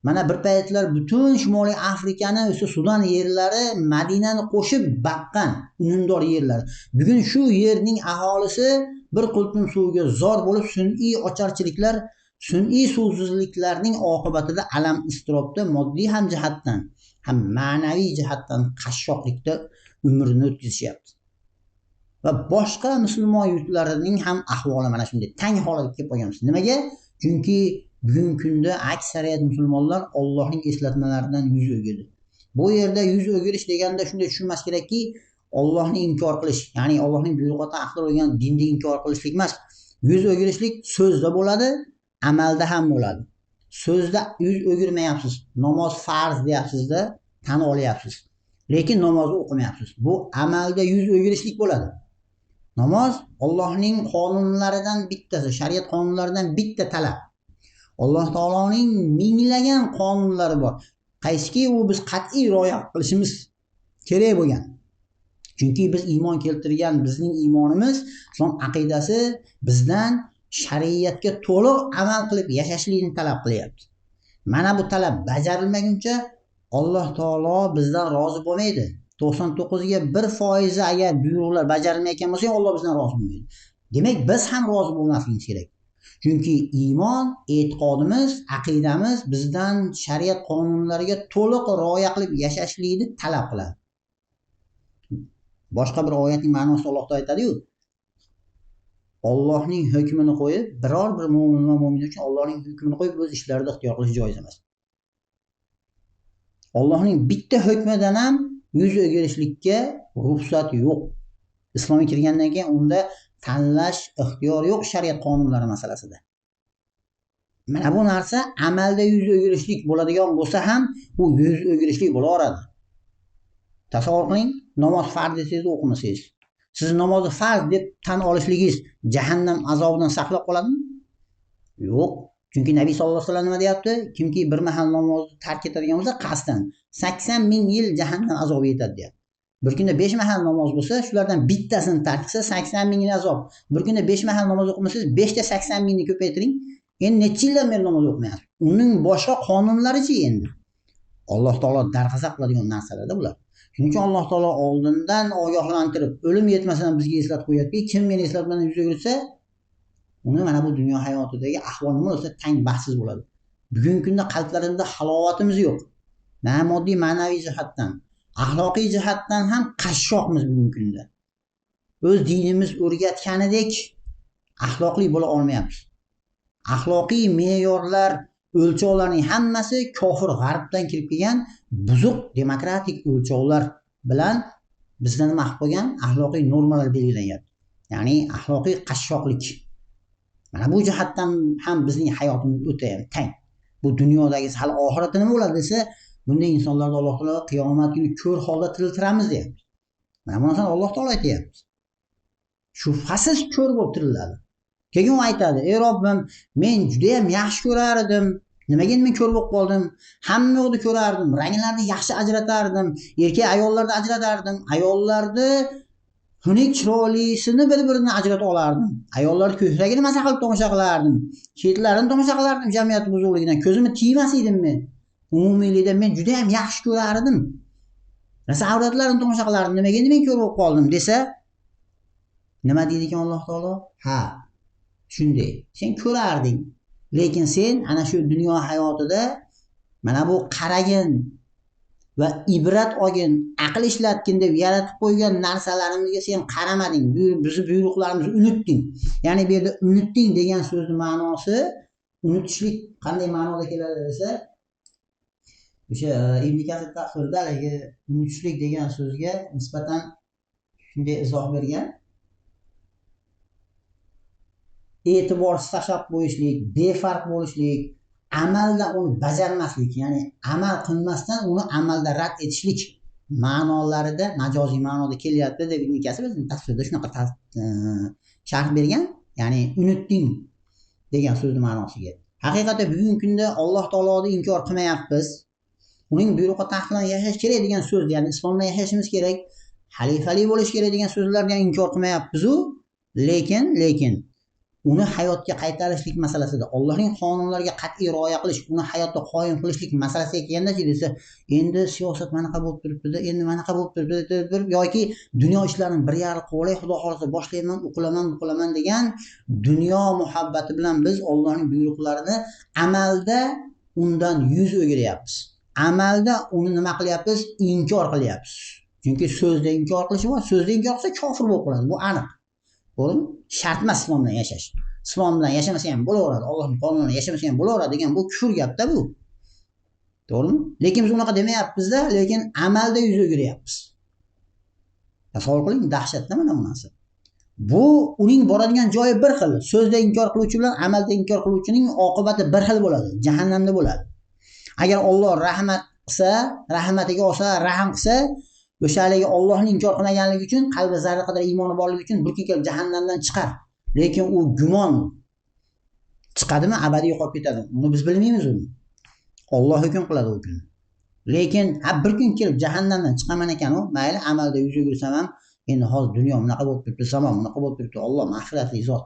Mana bir paytlar butun Shimoliy Afrikani, o'sha Sudan yerlari Madinani qo'shib baqqan unumdor yerlar. Bugun shu yerning aholisi bir qultum suvga zor bo'lib, sun'iy ocharchiliklar, sun'iy suvsizliklarning oqibatida alam iztirobda moddiy ham jihatdan, ham ma'naviy jihatdan qashshoqlikda umrini o'tkazishyapti. Va boshqa musulmon yurtlarining ham ahvoli mana shunday tang holatga kelib qolganmiz. Nimaga? Chunki bugungi kunda aksariyat musulmonlar Allohning eslatmalaridan yuz o'girdi. Bu yerda yuz o'girish deganda shunday tushunmas kerakki, Allohni inkor qilish, ya'ni Allohning buyruqqa aql o'rgan dinni inkor qilishlik emas. Yuz o'girishlik so'zda bo'ladi, amalda ham bo'ladi. So'zda yuz o'girmayapsiz, namoz farz deyapsiz-da, tan olyapsiz. Lekin namozni o'qimayapsiz. Bu amalda yuz o'girishlik bo'ladi. Namoz Allohning qonunlaridan bittasi, shariat qonunlaridan bitta talab. Alloh taoloning minglagan qonunlari bor. Qaysiki u biz qat'iy rioya qilishimiz kerak bo'lgan. Chunki biz iymon keltirgan, bizning iymonimiz, islom aqidasi bizdan shariatga to'liq amal qilib yashashlikni talab qilyapti. Mana bu talab bajarilmaguncha Alloh taolo bizdan rozi bo'lmaydi. 99 ga 1% agar buyruqlar bajarilmayotgan bo'lsa, Alloh bizdan rozi bo'lmaydi. Demak, biz ham rozi bo'lmasligimiz kerak. Chunki iymon, e'tiqodimiz, aqidamiz bizdan shariat qonunlariga to'liq rioya qilib yashashlikni talab qiladi. Boshqa bir oyatning ma'nosida Alloh taolo aytadi-ku, Allohning hukmini qo'yib, biror bir mo'min va mo'mina uchun Allohning hukmini qo'yib o'z ishlarida ixtiyor qilish joiz emas. Allohning bitta hukmidan ham yuz o'girishlikka ruxsat yo'q. Islomga kirgandan keyin unda tanlash ixtiyor yo'q shariat qonunlari masalasida. Mana bu narsa amalda yuz o'girishlik bo'ladigan bo'lsa ham u yuz o'girishlik bo'laveradi. Tasavvur qiling, namoz farz desangiz o'qimasangiz. Siz namozni farz deb tan olishligingiz jahannam azobidan saqlab qoladimi? Yo'q. Chunki Nabiy sollallohu alayhi vasallam nima deyapti? Kimki bir mahal namozni tark etadigan bo'lsa, qasddan 80 ming yil jahannam azobi yetadi deyapti. Bir kunda 5 mahal namoz bo'lsa, shulardan bittasini tark qilsa 80 ming yil azob. Bir kunda 5 mahal namoz o'qimasangiz, 5 ta 80 mingni ko'paytiring. Endi necha yildan beri namoz o'qimayapsiz? Uning boshqa qonunlarichi endi? Alloh taolo darg'azab qiladigan narsalarda bular. Shuning uchun Alloh taolo oldindan ogohlantirib, o'lim yetmasidan bizga eslatib qo'yapti. Kim meni eslatmadan yuz o'girsa, uni mana bu dunyo hayotidagi ahvol nima bo'lsa tang baxtsiz bo'ladi. Bugungi kunda qalblarimizda halovatimiz yo'q. Na moddiy, ma'naviy jihatdan, axloqiy jihatdan ham qashshoqmiz bugungi kunda. O'z dinimiz o'rgatganidek axloqli bo'la olmayapmiz. Axloqiy me'yorlar, o'lchovlarning hammasi kofir g'arbdan kirib kelgan buzuq demokratik o'lchovlar bilan bizdan nima qilib qo'ygan? Axloqiy normalar belgilanyapti. Ya'ni axloqiy qashshoqlik. Mana bu jihatdan ham bizning hayotimiz o'ta tang. Bu dunyodagi hali oxiratda nima bo'ladi desa, bunday insonlarni Alloh taolo qiyomat kuni ko'r holda tiriltiramiz deyapti. Mana bu narsani Alloh taolo aytyapti. Shubhasiz ko'r bo'lib tiriladi. Keyin u aytadi: "Ey Robbim, men juda ham yaxshi ko'rar edim. Nimaga endi men ko'r bo'lib qoldim? Hamma yoqda ko'rardim, ranglarni yaxshi ajratardim, erkak ayollarni ajratardim, ayollarni xunuk chiroylisini bir-biridan ajratib olardim. Ayollarning ko'kragini maza qilib tomosha qilardim, ketlarini tomosha qilardim jamiyat buzuqligidan. Ko'zimni tiymas edim men. Umumiylikda men juda ham yaxshi ko'rardim. Rasa avratlarini tomosha qilardim. Nimaga endi men ko'r bo'lib qoldim?" desa, nima deydi ekan Alloh taolo? Ha, shunday. Sen ko'rarding, lekin sen ana shu dunyo hayotida mana bu qaragin va ibrat olgin, aql ishlatgin deb yaratib qo'ygan narsalarimizga sen qaramading, bizni buyruqlarimizni unutding. Ya'ni bu yerda unutding degan so'zning ma'nosi, unutishlik qanday ma'noda keladi desa, o'sha Ibn Kasir tafsirida haligi unutishlik degan so'zga nisbatan shunday izoh bergan. E'tiborsiz tashlab qo'yishlik, befarq bo'lishlik, amalda uni bajarmaslik, ya'ni amal qilmasdan uni amalda rad etishlik ma'nolarida, majoziy ma'noda kelyapti deb Ibn Kasir o'zining tafsirida shunaqa sharh bergan. Ya'ni unutding degan so'zning ma'nosiga. Haqiqatda bugungi kunda Alloh taoloni inkor qilmayapmiz. Uning buyrug'i taxtidan yashash kerak degan so'z, ya'ni islomda yashashimiz kerak, xalifalik bo'lish kerak degan so'zlarni inkor qilmayapmiz-u, lekin uni hayotga qaytarishlik masalasida, Allohning qonunlariga qat'iy rioya qilish, uni hayotda qoyim qilishlik masalasiga kelganda-chi desa, endi siyosat manaqa bo'lib turibdi, endi manaqa bo'lib turibdi, yoki dunyo ishlarini bir yarim qilib olay, xudo xolisa boshlayman, o'qilaman degan dunyo muhabbati bilan biz Allohning buyruqlarini amalda undan yuz o'giryapmiz. Amalda uni nima qilyapmiz? Inkor qilyapmiz. Chunki so'zda inkor qilish bor, so'zda inkor qilsa kofir bo'lib qoladi. Bu aniq. To'g'rimi? Shart emas islom bilan yashash. Islom bilan yashamasa ham bo'laveradi, Allohning qonunini yashamasa ham bo'laveradi degan bu kufr gapda bu. To'g'rimi? Lekin biz unaqa demayapmiz-da, lekin amalda yuz o'giryapmiz. Tasavvur qiling, dahshatda mana bu narsa. Bu uning boradigan joyi bir xil. So'zda inkor qiluvchi bilan amalda inkor qiluvchining oqibati bir xil bo'ladi, jahannamda bo'ladi. Agar Alloh rahmat qilsa, rahmatiga olsa, rahm qilsa, o'shaligi Allohni inkor qilmaganligi uchun, qalbi zarra qadar iymoni borligi uchun bir kun kelib jahannamdan chiqar. Lekin u gumon chiqadimi, abadiy yo'qolib ketadi. Uni biz bilmaymiz uni. Alloh hukm qiladi u kun. Lekin bir kun kelib jahannamdan chiqaman ekan u, mayli amalda yuz o'girsam ham, endi hozir dunyo bunaqa bo'lib turibdi, zamon bunaqa bo'lib turibdi, Alloh mag'firatli zot.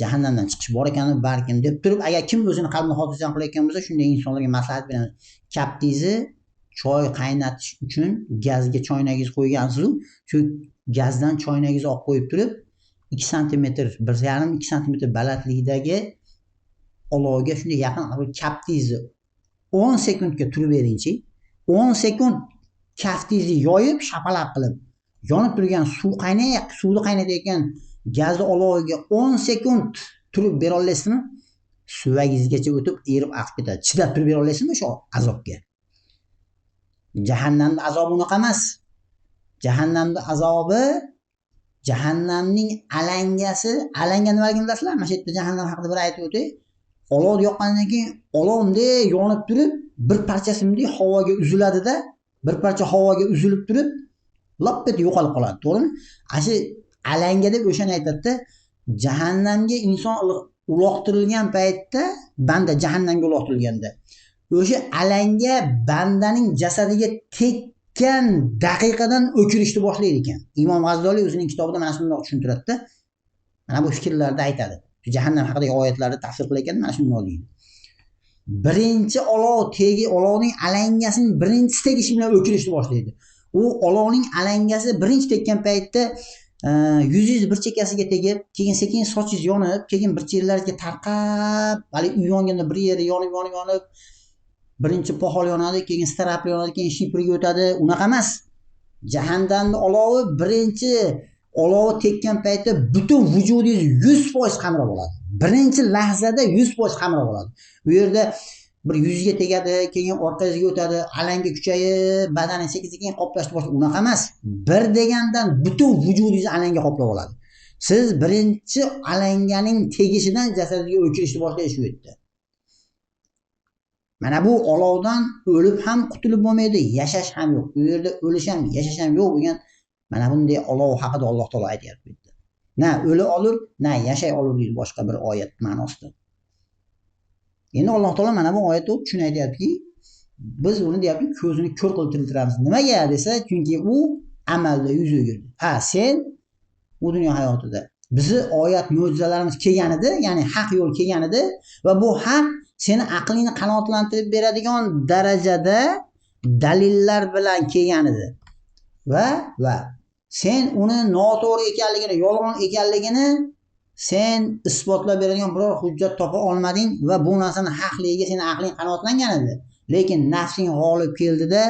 Jahannamdan chiqish bor ekanmi balkim deb turib, agar kim o'zini qalbini xotirjam qilayotgan bo'lsa, shunday insonlarga maslahat beraman. Kaptingizni choy qaynatish uchun gazga choynagingiz qo'ygansiz-ku, shu gazdan choynagingizni olib qo'yib turib, 2 sm, 1,5-2 sm balandlikdagi olovga shunday yaqin kaptingizni 10 sekundga turib beringchi. 10 sekund kaftingizni yoyib, shapalaq qilib, yonib turgan suvni qaynatayotgan gazni oloviga 10 sekund turib bera olasizmi? Suvagingizgacha o'tib, erib aqib ketadi. Chidab turib bera olasizmi o'sha azobga? Jahannamning azobi unaqa emas. Jahannamning azobi, jahannamning alangasi, alanga nimaligini bilasizlar? Mana shu yerda jahannam haqida bir aytib o'tay. Olov yoqqandan keyin olov bunday yonib turib, bir parchasi bunday havoga uziladi-da, bir parcha havoga uzilib turib, lop etib yo'qolib qoladi, to'g'rimi? Ashi alanga deb o'shani aytadi-da, jahannamga inson uloqtirilgan paytda, banda jahannamga uloqtirilganda, o'sha alanga bandaning jasadiga tekkan daqiqadan o'kirishni boshlaydi ekan. Imom G'azzoliy o'zining kitobida mana shunday tushuntiradi-da. Mana bu fikrlarda aytadi. Jahannam haqidagi oyatlarni tafsir qilayotganda mana shunday deydi. Birinchi olovning alangasining birinchi tegishi bilan o'kirishni boshlaydi. U olovning alangasi birinchi tekkan paytda yuzingiz bir chekkasiga tegib, keyin sekin sochingiz yonib, keyin bir yerlarga tarqab, hali uy yonganda bir yeri yonib, birinchi pohol yonadi, keyin strapli yonadi, keyin shipirga o'tadi. Unaqa emas. Jahannamning olovi birinchi olovi tekkan paytda butun vujudingiz 100% qamrab oladi. Birinchi lahzada 100% qamrab oladi. Bu yerda bir yuzga tegadi, keyin orqangizga o'tadi, alanga kuchayib, badaningiz sekin qoplashni boshlaydi. Unaqa emas. Bir degandan butun vujudingizni alanga qoplab oladi. Siz birinchi alanganing tegishidan jasadingizga o'kirishni boshlaysiz shu yerda. Mana bu olovdan o'lib ham qutulib bo'lmaydi, yashash ham yo'q. Bu yerda o'lish ham, yashash ham yo'q bo'lgan mana bunday olov haqida Alloh taolo aytayapti. Na o'li olur, na yashay olur deydi boshqa bir oyat ma'nosida. Endi Alloh taolo mana bu oyatda o'qib shuni aytayaptiki, biz uni deyapti ko'zini ko'r qilib tiriltiramiz. Nimaga desa, chunki u amalda yuz o'girdi. Sen bu dunyo hayotida bizi oyat mo'jizalarimiz kelganida, ya'ni haq yo'l kelganida va bu haq seni aqlingni qanoatlantirib beradigan darajada dalillar bilan kelganida va sen uni noto'g'ri ekanligini, yolg'on ekanligini sen isbotlab beradigan biror hujjat topa olmading va bu narsani haqligiga seni aqling qanoatlangan edi. Lekin nafsing g'olib keldida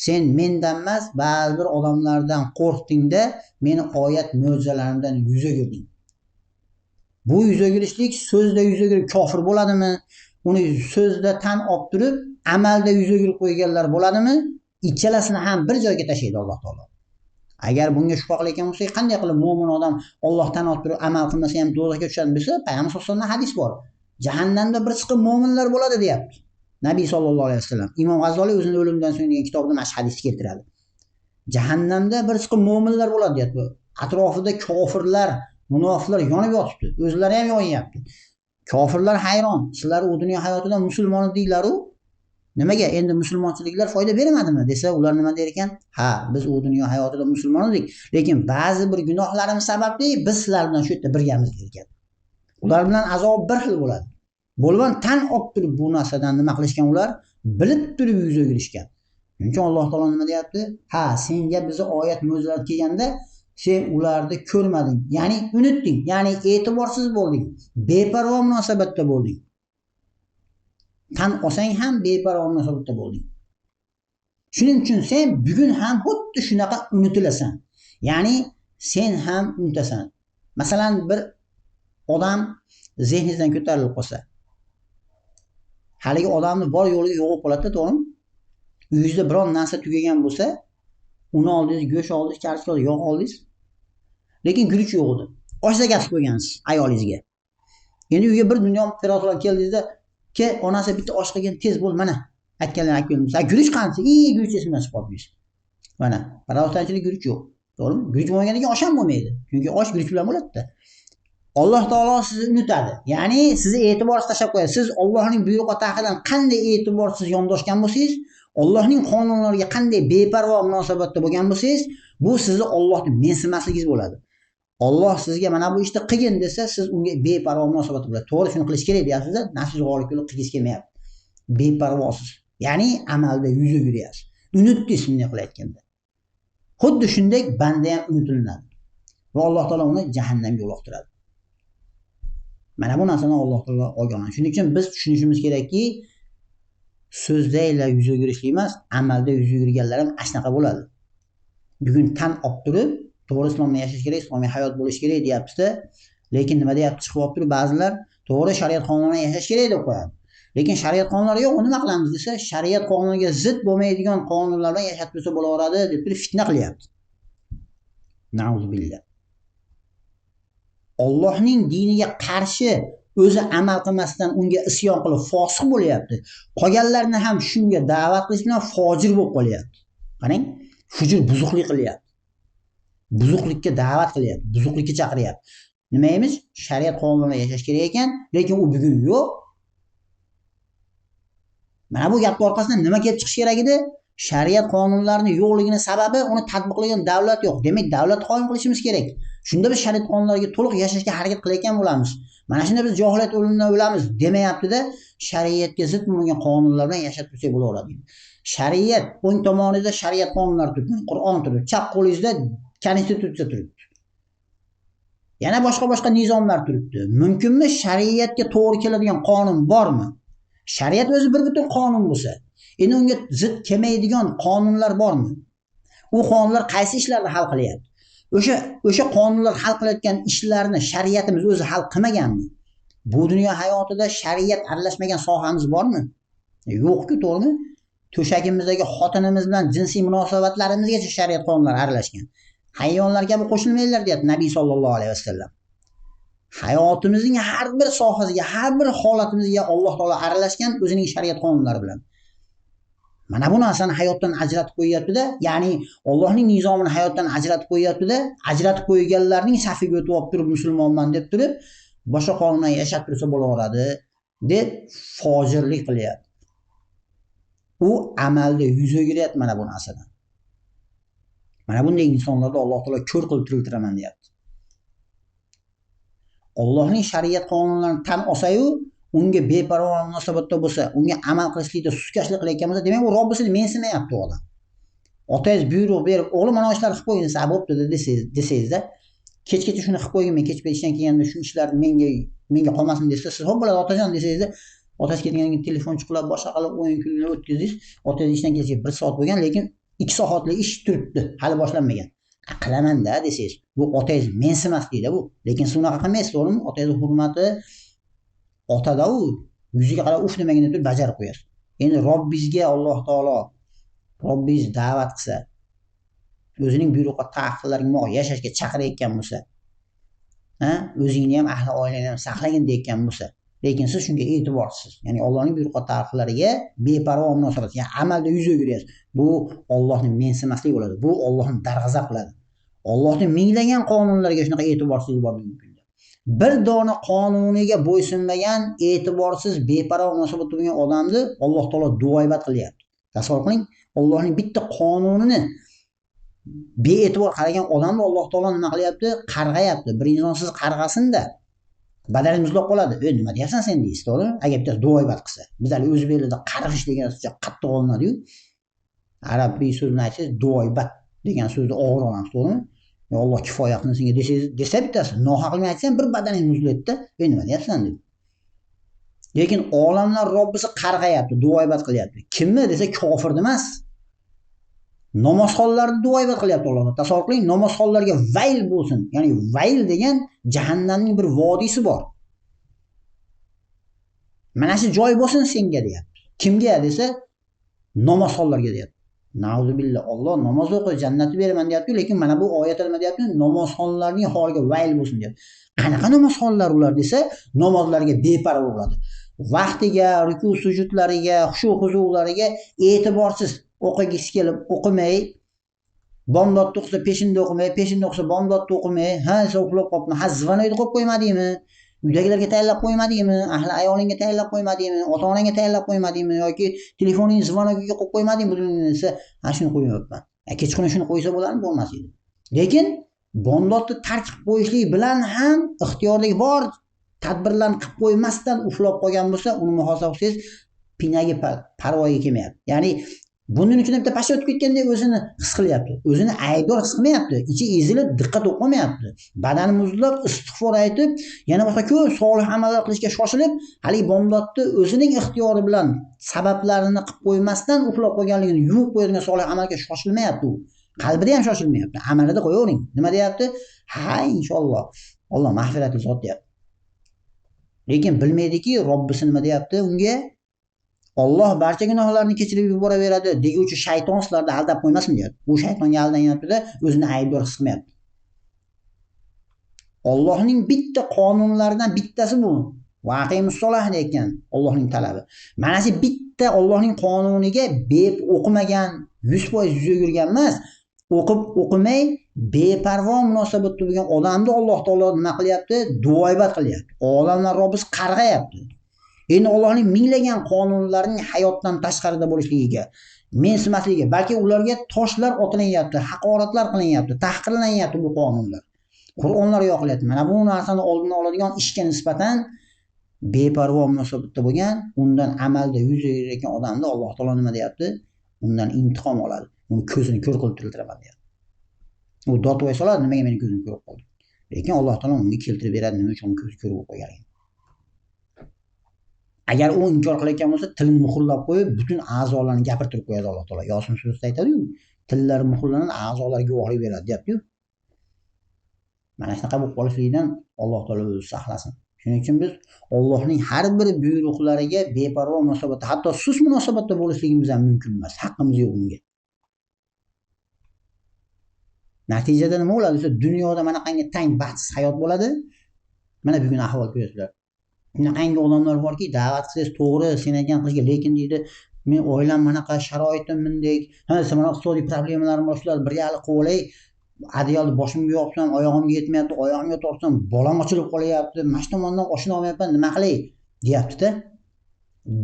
sen mendan emas, ba'zi bir odamlardan qo'rqdingda, meni oyat mo'jizalarimdan yuz o'girding. Bu yuz o'girishlik so'zda yuz o'girib kofir bo'ladimi? Uni so'zda tan olib turib, amalda yuz o'girib qo'yganlar bo'ladimi? Ikkalasini ham bir joyga tashlaydi Alloh taolo. Agar bunga shubha qilayotgan bo'lsak, qanday qilib mo'min odam Allohdan olib turib amal qilmasa ham do'zaxga tushadi desa, Payg'ambar sollallohu alayhi vasallam hadis bor. Jahannamda bir siqim mo'minlar bo'ladi deyapti. Nabiy sollallohu alayhi vasallam. Imom G'azzoliy o'zining o'limidan so'ng degan kitobida mana shu hadisni keltiradi. Jahannamda bir siqim mo'minlar bo'ladi deyapti. Atrofida kofirlar, munofiqlar yonib yotibdi. O'zlari ham yonyapti. Kofirlar hayron. Sizlar u dunyo hayotida musulmon edinglar-ku. Nimaga endi musulmonchiliklar foyda bermadimi desa, ular nima der ekan? Ha, biz u dunyo hayotida musulmon edik, lekin ba'zi bir gunohlarimiz sababli biz sizlar bilan shu yerda birgamiz ekan. Ular bilan azob bir xil bo'ladi. Bo'lgan tan olib turib bu narsadan nima qilishgan ular? Bilib turib yuz o'girishgan. Chunki Alloh taolo nima deyapti? Ha, senga bizni oyat mo'jizalar kelganda sen ularni ko'rmading, ya'ni unutding, ya'ni e'tiborsiz bo'lding, beparvo munosabatda bo'lding. Tan olsang ham beparvo munosabatda bo'lding. Shuning uchun sen bugun ham xuddi shunaqa unutilasan. Ya'ni sen ham unutasan. Masalan, bir odam zehningizdan ko'tarilib qolsa, haligi odamni bor yo'liga yo'qib qoladi, to'g'rimi? Uyingizda biron narsa tugagan bo'lsa, uni oldingiz, go'sht oldingiz, kartoshka oldingiz, yog' oldingiz. Lekin guruch yo'q edi. Oshda gazib qo'ygansiz ayolingizga. Endi uyga bir dunyo piroqlar keldingizda, ke onasi bitta osh qilgan, tez bo'l, mana aytganlar aytgan. Guruch qancha? Guruch esimdan chiqib qolibsiz. Mana, piroqdanchilik guruch yo'q. To'g'rimi? Guruch bo'lmaganidan keyin osh ham bo'lmaydi. Chunki osh guruch bilan bo'ladi-da. Alloh taolo sizni unutadi. Ya'ni sizni e'tiborsiz tashlab qo'yadi. Siz Allohning buyruq va ta'qididan qanday e'tiborsiz yondoshgan bo'lsangiz, Allohning qonunlariga qanday beparvo munosabatda bo'lgan bo'lsangiz, bu sizni Allohni mensimasligingiz bo'ladi. Alloh sizga mana bu ishni qilgin desa, siz unga beparvo munosabatda bo'lasiz. To'g'ri, shuni qilish kerak deyapsiz-da, nafsingiz g'olib kelib qilgingiz kelmayapti. Beparvosiz. Ya'ni amalda yuz o'giryapsiz. Unutdingiz bunday qilayotganda. Xuddi shunday banda ham unutilinadi. Va Alloh taolo uni jahannamga uloqtiradi. Mana bu narsani Alloh taolo olgan. Shuning uchun biz tushunishimiz kerakki, so'zdayla yuz o'girishlik emas, amalda yuz o'girganlar ham ashnaqa bo'ladi. Bugun tan olib turib, to'g'ri islomda yashash kerak, islomiy hayot bo'lish kerak deyapti-da, lekin nima deyapti chiqib olib turib ba'zilar to'g'ri shariat qonunida yashash kerak deb qo'yadi. Lekin shariat qonunlari yo'q, nima qilamiz desa, shariat qonuniga zid bo'lmaydigan qonunlar bilan yashab tursa bo'laveradi deb turib fitna qilyapti. Nauzubillah. Allohning diniga qarshi o'zi amal qilmasdan unga isyon qilib fosiq bo'lyapti. Qolganlarni ham shunga da'vat qilish bilan fojir bo'lib qolyapti. Qarang, fujur buzuqlik qilyapti. Buzuqlikka da'vat qilyapti, buzuqlikka chaqiryapti. Nima deymiz? Shariat qonunida yashash kerak ekan, lekin u bugun yo'q. Mana bu gapning orqasidan nima kelib chiqish kerak edi? Shariat qonunlarini yo'qligini sababi uni tatbiqlagan davlat yo'q. Demak, davlat qoyim qilishimiz kerak. Shunda biz shariat qonunlariga to'liq yashashga harakat qilayotgan bo'lamiz. Mana shunda biz johiliyat o'limidan o'lamiz demayapti-da, shariatga zid bo'lgan qonunlar bilan yashab tursak bo'laveradi. Shariat o'ng tomoningizda shariat qonunlari turibdi, Qur'on turibdi, chap qo'lingizda konstitutsiya turibdi. Yana boshqa nizomlar turibdi. Mumkinmi shariatga to'g'ri keladigan qonun bormi? Shariat o'zi bir butun qonun bo'lsa, endi unga zid kelmaydigan qonunlar bormi? U qonunlar qaysi ishlarni hal qilyapti? O'sha qonunlar hal qilayotgan ishlarni shariatimiz o'zi hal qilmaganmi? Bu dunyo hayotida shariat aralashmagan sohamiz bormi? Yo'q-ku, to'g'rimi? To'shagimizdagi xotinimiz bilan jinsiy munosabatlarimizgacha shariat qonunlari aralashgan. Hayvonlar kabi qo'shilmanglar deyapti Nabiy sollallohu alayhi vasallam. Hayotimizning har bir sohasiga, har bir holatimizga Alloh taolo aralashgan o'zining shariat qonunlari bilan. Mana bu narsani hayotdan ajratib qo'yyapti-da, ya'ni Allohning nizomini hayotdan ajratib qo'yyapti-da, ajratib qo'yganlarning safiga o'tib olib turib musulmonman deb turib, boshqa qonundan yashab tursa bo'laveradi deb fojirlik qilyapti. U amalda yuz o'giryapti mana bu narsadan. Mana bunday insonlarni Alloh taolo ko'r qilib tiriltiraman deyapti. Allohning shariat qonunlarini tan olsa-yu, unga beparvo munosabatda bo'lsa, unga amal qilishlikda suskashlik qilayotgan bo'lsa, demak u Robbisini mensimayapti u odam. Otangiz buyruq berib, o'g'lim mana ishlarni qilib qo'ying desa, bo'pti desangizda, kechgacha shuni qilib qo'ying, men kechga ishdan kelganda shu ishlarni menga qolmasin desa, siz xo'p bo'ladi otajon desangizda, otasi ketgandan keyin telefon chiqilib, boshqa qilib o'yin kunini o'tkazdingiz, otangiz ishdan kelishga 1 soat bo'lgan, lekin 2 soatlik ish turibdi, hali boshlanmagan. Qilaman-da desangiz, bu otangiz mensimaslikda bu. Lekin siz unaqa qilmaysiz, to'g'rimi? Otangiz hurmati otada u yuziga qarab uf demaganda turib bajarib qo'yasiz. Endi Robbingizga Alloh taolo Robbingiz da'vat qilsa, o'zining buyruqqa ta'qidlarga yashashga chaqirayotgan bo'lsa, o'zingni ham ahli oilangni ham saqlagin deyotgan bo'lsa, lekin siz shunga e'tiborsiz. Ya'ni Allohning buyruqqa ta'qidlariga beparvo munosabat, ya'ni amalda yuz o'giryapsiz. Bu Allohni mensimaslik bo'ladi. Bu Allohni darg'azab qiladi. Allohning minglagan qonunlariga shunaqa e'tiborsizlik bor mumkin. Bir dona qonuniga bo'ysunmagan, e'tiborsiz, beparvo munosabatda bo'lgan odamni Alloh taolo duoibat qilyapti. Tasavvur qiling, Allohning bitta qonunini bee'tibor qaragan odamni Alloh taolo nima qilyapti? Qarg'ayapti. Bir inson siz qarg'asin-da, badalini muzlab qoladi. Nima deyapsan sen deysiz, to'g'rimi? Agar bitta duoibat qilsa. Bizlar o'zbeklarda qarg'ish degan so'z qattiq olinadi-yu. Arabiy so'zni aytsangiz duoibat degan so'zni og'ir olamiz, to'g'rimi? Alloh kifoya qilsin senga desa bittasi, nohaqlikni aytsam bir badaningni muzlaydi-da, nima deyapsan deb. Lekin olamlar Robbisi qarg'ayapti, duoibat qilyapti. Kimni desa kofirni emas. Namozxonlarni duoibat qilyapti Alloh. Tasavvur qiling, namozxonlarga vayl bo'lsin. Ya'ni vayl degan jahannamning bir vodiysi bor. Mana shu joy bo'lsin senga deyapti. Kimga desa, namozxonlarga deyapti. Nauzubillah, Alloh namoz o'qi, jannatni beraman deyapti, lekin mana bu oyatda nima deyapti? Namozxonlarning holiga vayl bo'lsin deyapti. Qanaqa namozxonlar ular desa, namozlarga beparvo bo'ladi. Vaqtiga, ruku sujudlariga, xushu-huzurlariga e'tiborsiz o'qigisi kelib o'qimay, bomdodni o'qisa peshinda o'qimay, peshinda o'qisa bomdodni o'qimay, uxlab qolibmi, zvanoyni qo'yib qo'ymadingmi? Uydagilarga tayyorlab qo'ymadingmi? Ahli ayolingga tayyorlab qo'ymadingmi? Ota-onangga tayyorlab qo'ymadingmi yoki telefoningiz zvonogiga qo'yib qo'ymadingmi? Desa, shuni qo'ymayapman. Kechqurun shuni qo'ysa bo'larmi? Bo'lmas edi. Lekin bomdodni tark qilib qo'yishlik bilan ham ixtiyorlik bor. Tadbirlarni qilib qo'ymasdan uxlab qolgan bo'lsa, uni muhosaba qilsangiz, pinagi parvoga kelmayapti. Ya'ni bundan ichidan bitta pasha o'tib ketganda o'zini his qilyapti. O'zini aybdor his qilmayapti. Ichi ezilib, diqqat o'qimayapti. Badani muzlab, istig'for aytib, yana boshqa ko'p solih amallar qilishga shoshilib, hali bomdodni o'zining ixtiyori bilan sabablarini qilib qo'ymasdan uxlab qolganligini yuvib qo'yadigan solih amalga shoshilmayapti u. Qalbida ham shoshilmayapti. Amalida qo'yavering. Nima deyapti? Ha, inshaalloh. Alloh mag'firatli zot deyapti. Lekin bilmaydiki, Robbisi nima deyapti unga? Alloh barcha gunohlarni kechirib yuboraveradi deguvchi shayton sizlarni aldab qo'ymasin deyapti. Bu shaytonga aldanyapti-da, o'zini aybdor his qilmayapti. Allohning bitta qonunlaridan bittasi bu. Vaqimus solah deyotgan Allohning talabi. Mana shu bitta Allohning qonuniga o'qimagan, 100% yuz o'girgan emas, o'qimay beparvo munosabatda bo'lgan odamni Alloh taolo nima qilyapti? Duoibat qilyapti. Olamlar Robbisi qarg'ayapti. Endi Allohning minglagan qonunlarining hayotdan tashqarida bo'lishligiga, mensimasligiga, balki ularga toshlar otilanyapti, haqoratlar qilinyapti, tahqirlanyapti bu qonunlar. Qur'onlar yoqilyapti. Mana bu narsani oldini oladigan ishga nisbatan beparvo munosabatda bo'lgan, undan amalda yuz o'girayotgan odamni Alloh taolo nima deyapti? Undan intiqom oladi. Uni ko'zini ko'r qilib tiriltiraman deyapti. U dotvoy soladi, nimaga meni ko'zim ko'rib qoldi? Lekin Alloh taolo unga keltirib beradi, nima uchun uni ko'zi ko'rib qo'yganligini. Agar u inkor qilayotgan bo'lsa, tilini muhrlab qo'yib, butun a'zolarni gapirtirib qo'yadi Alloh taolo. Yosin surasida aytadi-ku, tillari muhrlanib, a'zolar guvohlik beradi, deyapti-ku. Mana shunaqa bo'lib qolishligidan Alloh taolo o'zi saqlasin. Shuning uchun biz Allohning har bir buyruqlariga beparvo munosabatda, hatto sust munosabatda bo'lishligimiz ham mumkin emas. Haqqimiz yo'q unga. Natijada nima bo'ladi? Dunyoda mana qanday tang baxtsiz hayot bo'ladi. Mana bugun ahvol ko'rasizlar. Shunaqangi odamlar borki, da'vat qilsangiz to'g'ri, sen aytgan qilishga, lekin deydi, men oilam manaqa, sharoitim bunday, mana iqtisodiy problemalar bor, shular birga qilib olay, adyolni boshimga yopsam, oyog'imga yetmayapti, oyog'imga tortsam, bolam ochilib qolyapti, mana shu tomondan oshna olmayapman, nima qilay, deyapti-da.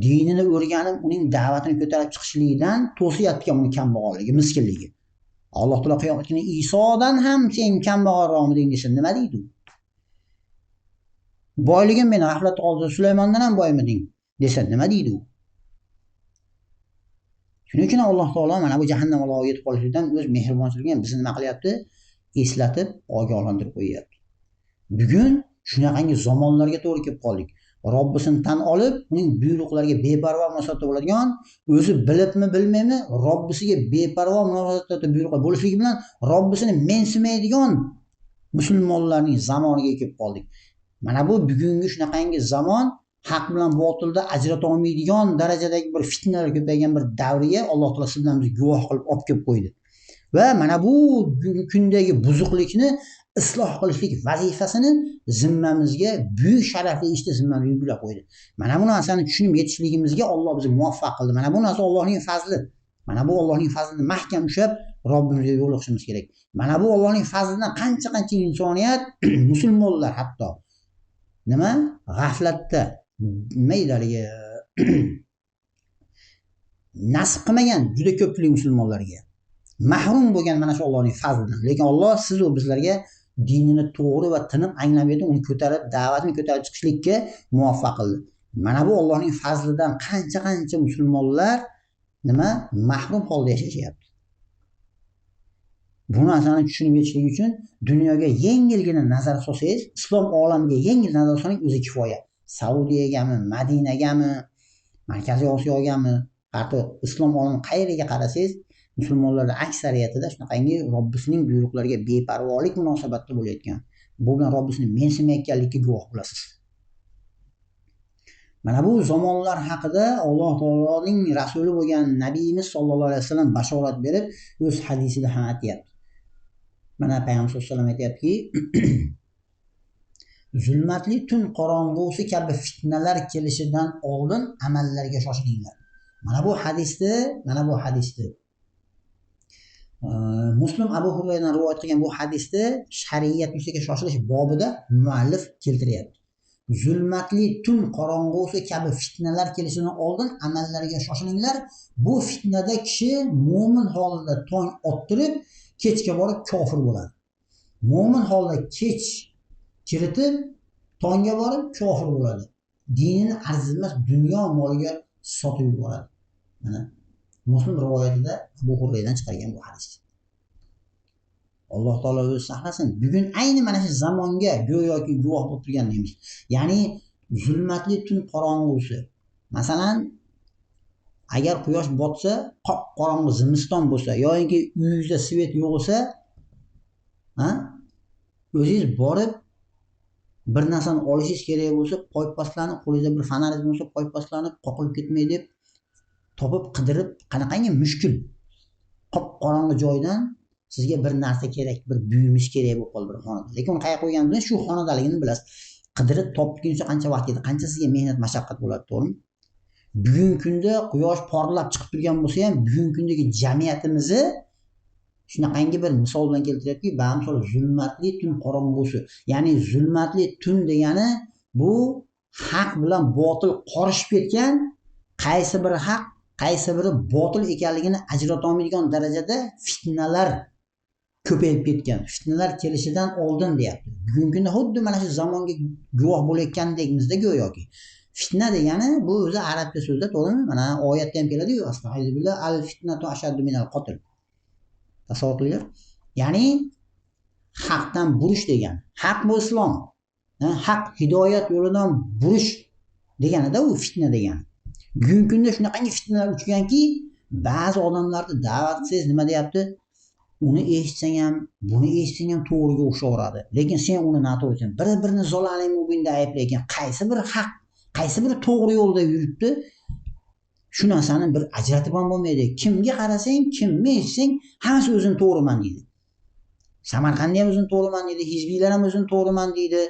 Dinini o'rganib, uning da'vatini ko'tarib chiqishligidan to'siyapti uni kambag'alligi, miskinligi. Alloh taolo qiyomat kuni Isodan ham sen kambag'alroqmiding desa nima deydi u? Boyligim meni g'aflatda qoldi, Sulaymondan ham boymiding desa nima deydi u? Shuning uchun Alloh taolo mana bu jahannam oloviga yetib qolishdan o'z mehribonchiligidan bizni nima qilyapti? Eslatib, ogohlantirib qo'yyapti. Bugun shunaqangi zamonlarga to'g'ri kelib qoldik. Robbisini tan olib, uning buyruqlariga beparvo munosabatda bo'ladigan, o'zi bilibmi, bilmaymi, Robbisiga beparvo munosabatda buyruqlar bo'lishligi bilan Robbisini mensimaydigan musulmonlarning zamoniga kelib qoldik. Mana bu bugungi shunaqangi zamon, haq bilan botilda ajrata olmaydigan darajadagi bir fitnalar ko'paygan bir davriga Alloh taolo siz bilan bizni guvoh qilib olib kelib qo'ydi. Va mana bu kundagi buzuqlikni isloh qilishlik vazifasini zimmamizga buyuk sharafli ishni zimmamizga yuklab qo'ydi. Mana bu narsani tushunib yetishligimizga Alloh bizni muvaffaq qildi. Mana bu narsa Allohning fazli. Mana bu Allohning fazlini mahkam ushlab Robbimizga yo'l o'qishimiz kerak. Mana bu Allohning fazlidan qancha insoniyat, musulmonlar hatto nima? G'aflatda, maydaligi nasib qilmagan juda ko'pchilik musulmonlarga mahrum bo'lgan mana shu Allohning fazlidan. Lekin Alloh siz va bizlarga dinini to'g'ri va tiniq anglab yetib, uni ko'tarib, da'vatini ko'tarib chiqishlikka muvaffaq qildi. Mana bu Allohning fazlidan qancha musulmonlar nima? Mahrum holda yashashyapti. Bu narsani tushunib yetishlik uchun dunyoga yengilgina nazar solsangiz, islom olamiga yengil nazar solsangiz o'zi kifoya. Saudiyagami, Madinagami, Markaziy Osiyogami, hatto islom olami qayeriga qarasangiz, musulmonlarning aksariyatida shunaqangi Robbisining buyruqlariga beparvolik munosabatda bo'layotgan. Bu bilan Robbisini mensimayotganlikka guvoh bo'lasiz. Mana bu zamonlar haqida Alloh taoloning rasuli bo'lgan Nabiyimiz sollallohu alayhi vasallam bashorat berib, o'z hadisida ham aytayapti. Mana Payg'ambar sollallohu alayhi vasallam aytayaptiki, zulmatli tun qorong'usi kabi fitnalar kelishidan oldin amallarga shoshilinglar. Mana bu hadisni Muslim Abu Hurayradan rivoyat qilgan bu hadisni shariat yuziga shoshilish bobida muallif keltiryapti. Zulmatli tun qorong'usi kabi fitnalar kelishidan oldin amallarga shoshilinglar. Bu fitnada kishi mo'min holida tong ottirib, kechga borib kofir bo'ladi. Mo'min holida kech kiritib, tongga borib kofir bo'ladi. Dinini arzimas dunyo moliga sotib yuboradi. Mana Muslim rivoyatida Abu Hurayradan chiqargan bu hadis. Alloh taolo o'zi saqlasin. Bugun ayni mana shu zamonga go'yoki guvoh bo'lib turganligimiz. Ya'ni zulmatli tun qorong'usi. Masalan, agar quyosh botsa, qop qorong'i zimiston bo'lsa, yoki uyingizda svet yo'q bo'lsa, o'zingiz borib bir narsani olishingiz kerak bo'lsa, poypaslarni qo'lingizda bir fonaringiz bo'lsa, poypaslarni qoqilib ketmay deb topib qidirib, qanaqangi mushkul. Qop qorong'i joydan sizga bir narsa kerak, bir buyumish kerak bo'lib qoldi bir xonada. Lekin uni qayerga qo'yganingizda shu xonadaligini bilasiz. Qidirib topguncha qancha vaqt ketadi, qancha sizga mehnat, mashaqqat bo'ladi, to'g'rimi? Bugungi kunda quyosh porlab chiqib turgan bo'lsa ham, bugungi kundagi jamiyatimizni shunaqangi bir misol bilan keltiryaptiki, ba'misol zulmatli tun qorong'usi. Ya'ni zulmatli tun degani bu haq bilan botil qorishib ketgan, qaysi biri haq, qaysi biri botil ekanligini ajrata olmaydigan darajada fitnalar ko'payib ketgan. Fitnalar kelishidan oldin deyapti. Bugungi kunda xuddi mana shu zamonga guvoh bo'layotgandekmizda go'yoki. Fitna degani bu o'zi arabcha so'zda, to'g'rimi? Mana oyatda ham keladi-ku, astag'firullah, al fitnatu ashaddu minal qatl. Tasavvur qilinglar. Ya'ni haqdan burish degani. Haq bu islom. Haq hidoyat yo'lidan burish deganida u fitna degani. Bugungi kunda shunaqangi fitnalar uchganki, ba'zi odamlarni da'vat qilsangiz nima deyapti? Uni eshitsang ham, buni eshitsang ham to'g'riga o'xshaveradi. Lekin sen uni noto'g'ri, bir-birini zolaning mubinda ayblaykan. Qaysi biri haq, qaysi biri to'g'ri yo'lda yuribdi? Shu narsani bir ajratib ham bo'lmaydi. Kimga qarasang, kimni eshitsang, hammasi o'zini to'g'riman deydi. Samarqandda ham o'zini to'g'riman deydi, hizbiylar ham o'zini to'g'riman deydi.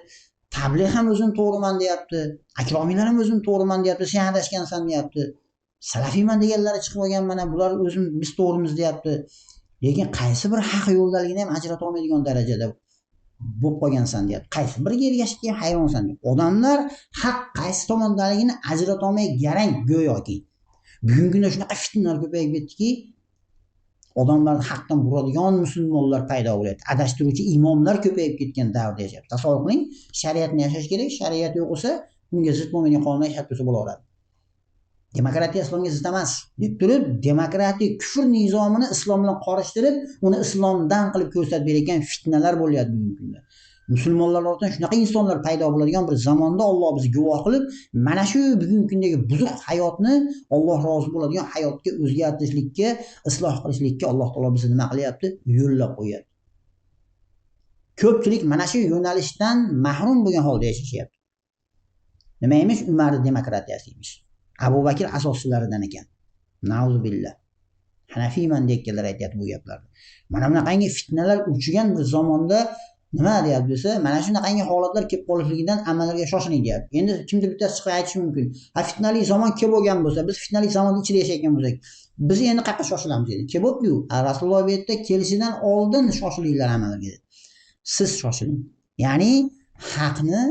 Tabliğ ham o'zini to'g'riman deyapti. Akromiylar ham o'zini to'g'riman deyapti. Sen adashgansan deyapti. Salafiyman deganlari chiqib olgan mana bular o'zim biz to'g'rimiz deyapti. Lekin qaysi bir haq yo'ldaligini ham ajrata olmaydigan darajada bo'lib qolgansan deyapti. Qaysi biriga ergashgan hayvonsan deyapti. Odamlar haq qaysi tomondaligini ajrata olmay garang go'yoki. Bugungi kunda shunaqa fitnalar ko'payib ketdiki, odamlarni haqdan buradigan musulmonlar paydo bo'lyapti. Adashtiruvchi imomlar ko'payib ketgan davrda yashayapti. Tasavvur qiling, shariatni yashash kerak, shariat yo'q bo'lsa, unga zid bo'lmaydigan qonunlar ishlab tursa bo'laveradi. Demokratiya islomga zid emas deb turib, demokratik kufr nizomini islom bilan qorishtirib, uni islomdan qilib ko'rsatib berayotgan fitnalar bo'lyapti bugungi kunda. Musulmonlar orasida shunaqa insonlar paydo bo'ladigan bir zamonda Alloh bizni guvoh qilib, mana shu bugungi kundagi buzuq hayotni Alloh rozi bo'ladigan hayotga o'zgartirishlikka, isloh qilishlikka Alloh taolo bizni nima qilyapti? Yo'llab qo'yapti. Ko'pchilik mana shu yo'nalishdan mahrum bo'lgan holda yashashyapti. Nima emish? Umar demokratiyasi emish. Abu Bakr asoschilaridan ekan. Nauzubillah. Hanafiyman deganlar aytayapti bu gaplarni. Mana bunaqangi fitnalar urchigan bir zamonda nima deyapti desa, mana shunaqangi holatlar kelib qolishligidan amallarga shoshiling deyapti. Endi kimdir bittasi chiqib aytishi mumkin. Ha, fitnali zamon kelib bo'lgan bo'lsa, biz fitnali zamon ichida yashayotgan bo'lsak, biz endi qayerga shoshilamiz dedi. Kelib o'tdi-yu. Rasululloh bu yerda kelishidan oldin shoshilinglar amallarga dedi. Siz shoshiling. Ya'ni haqni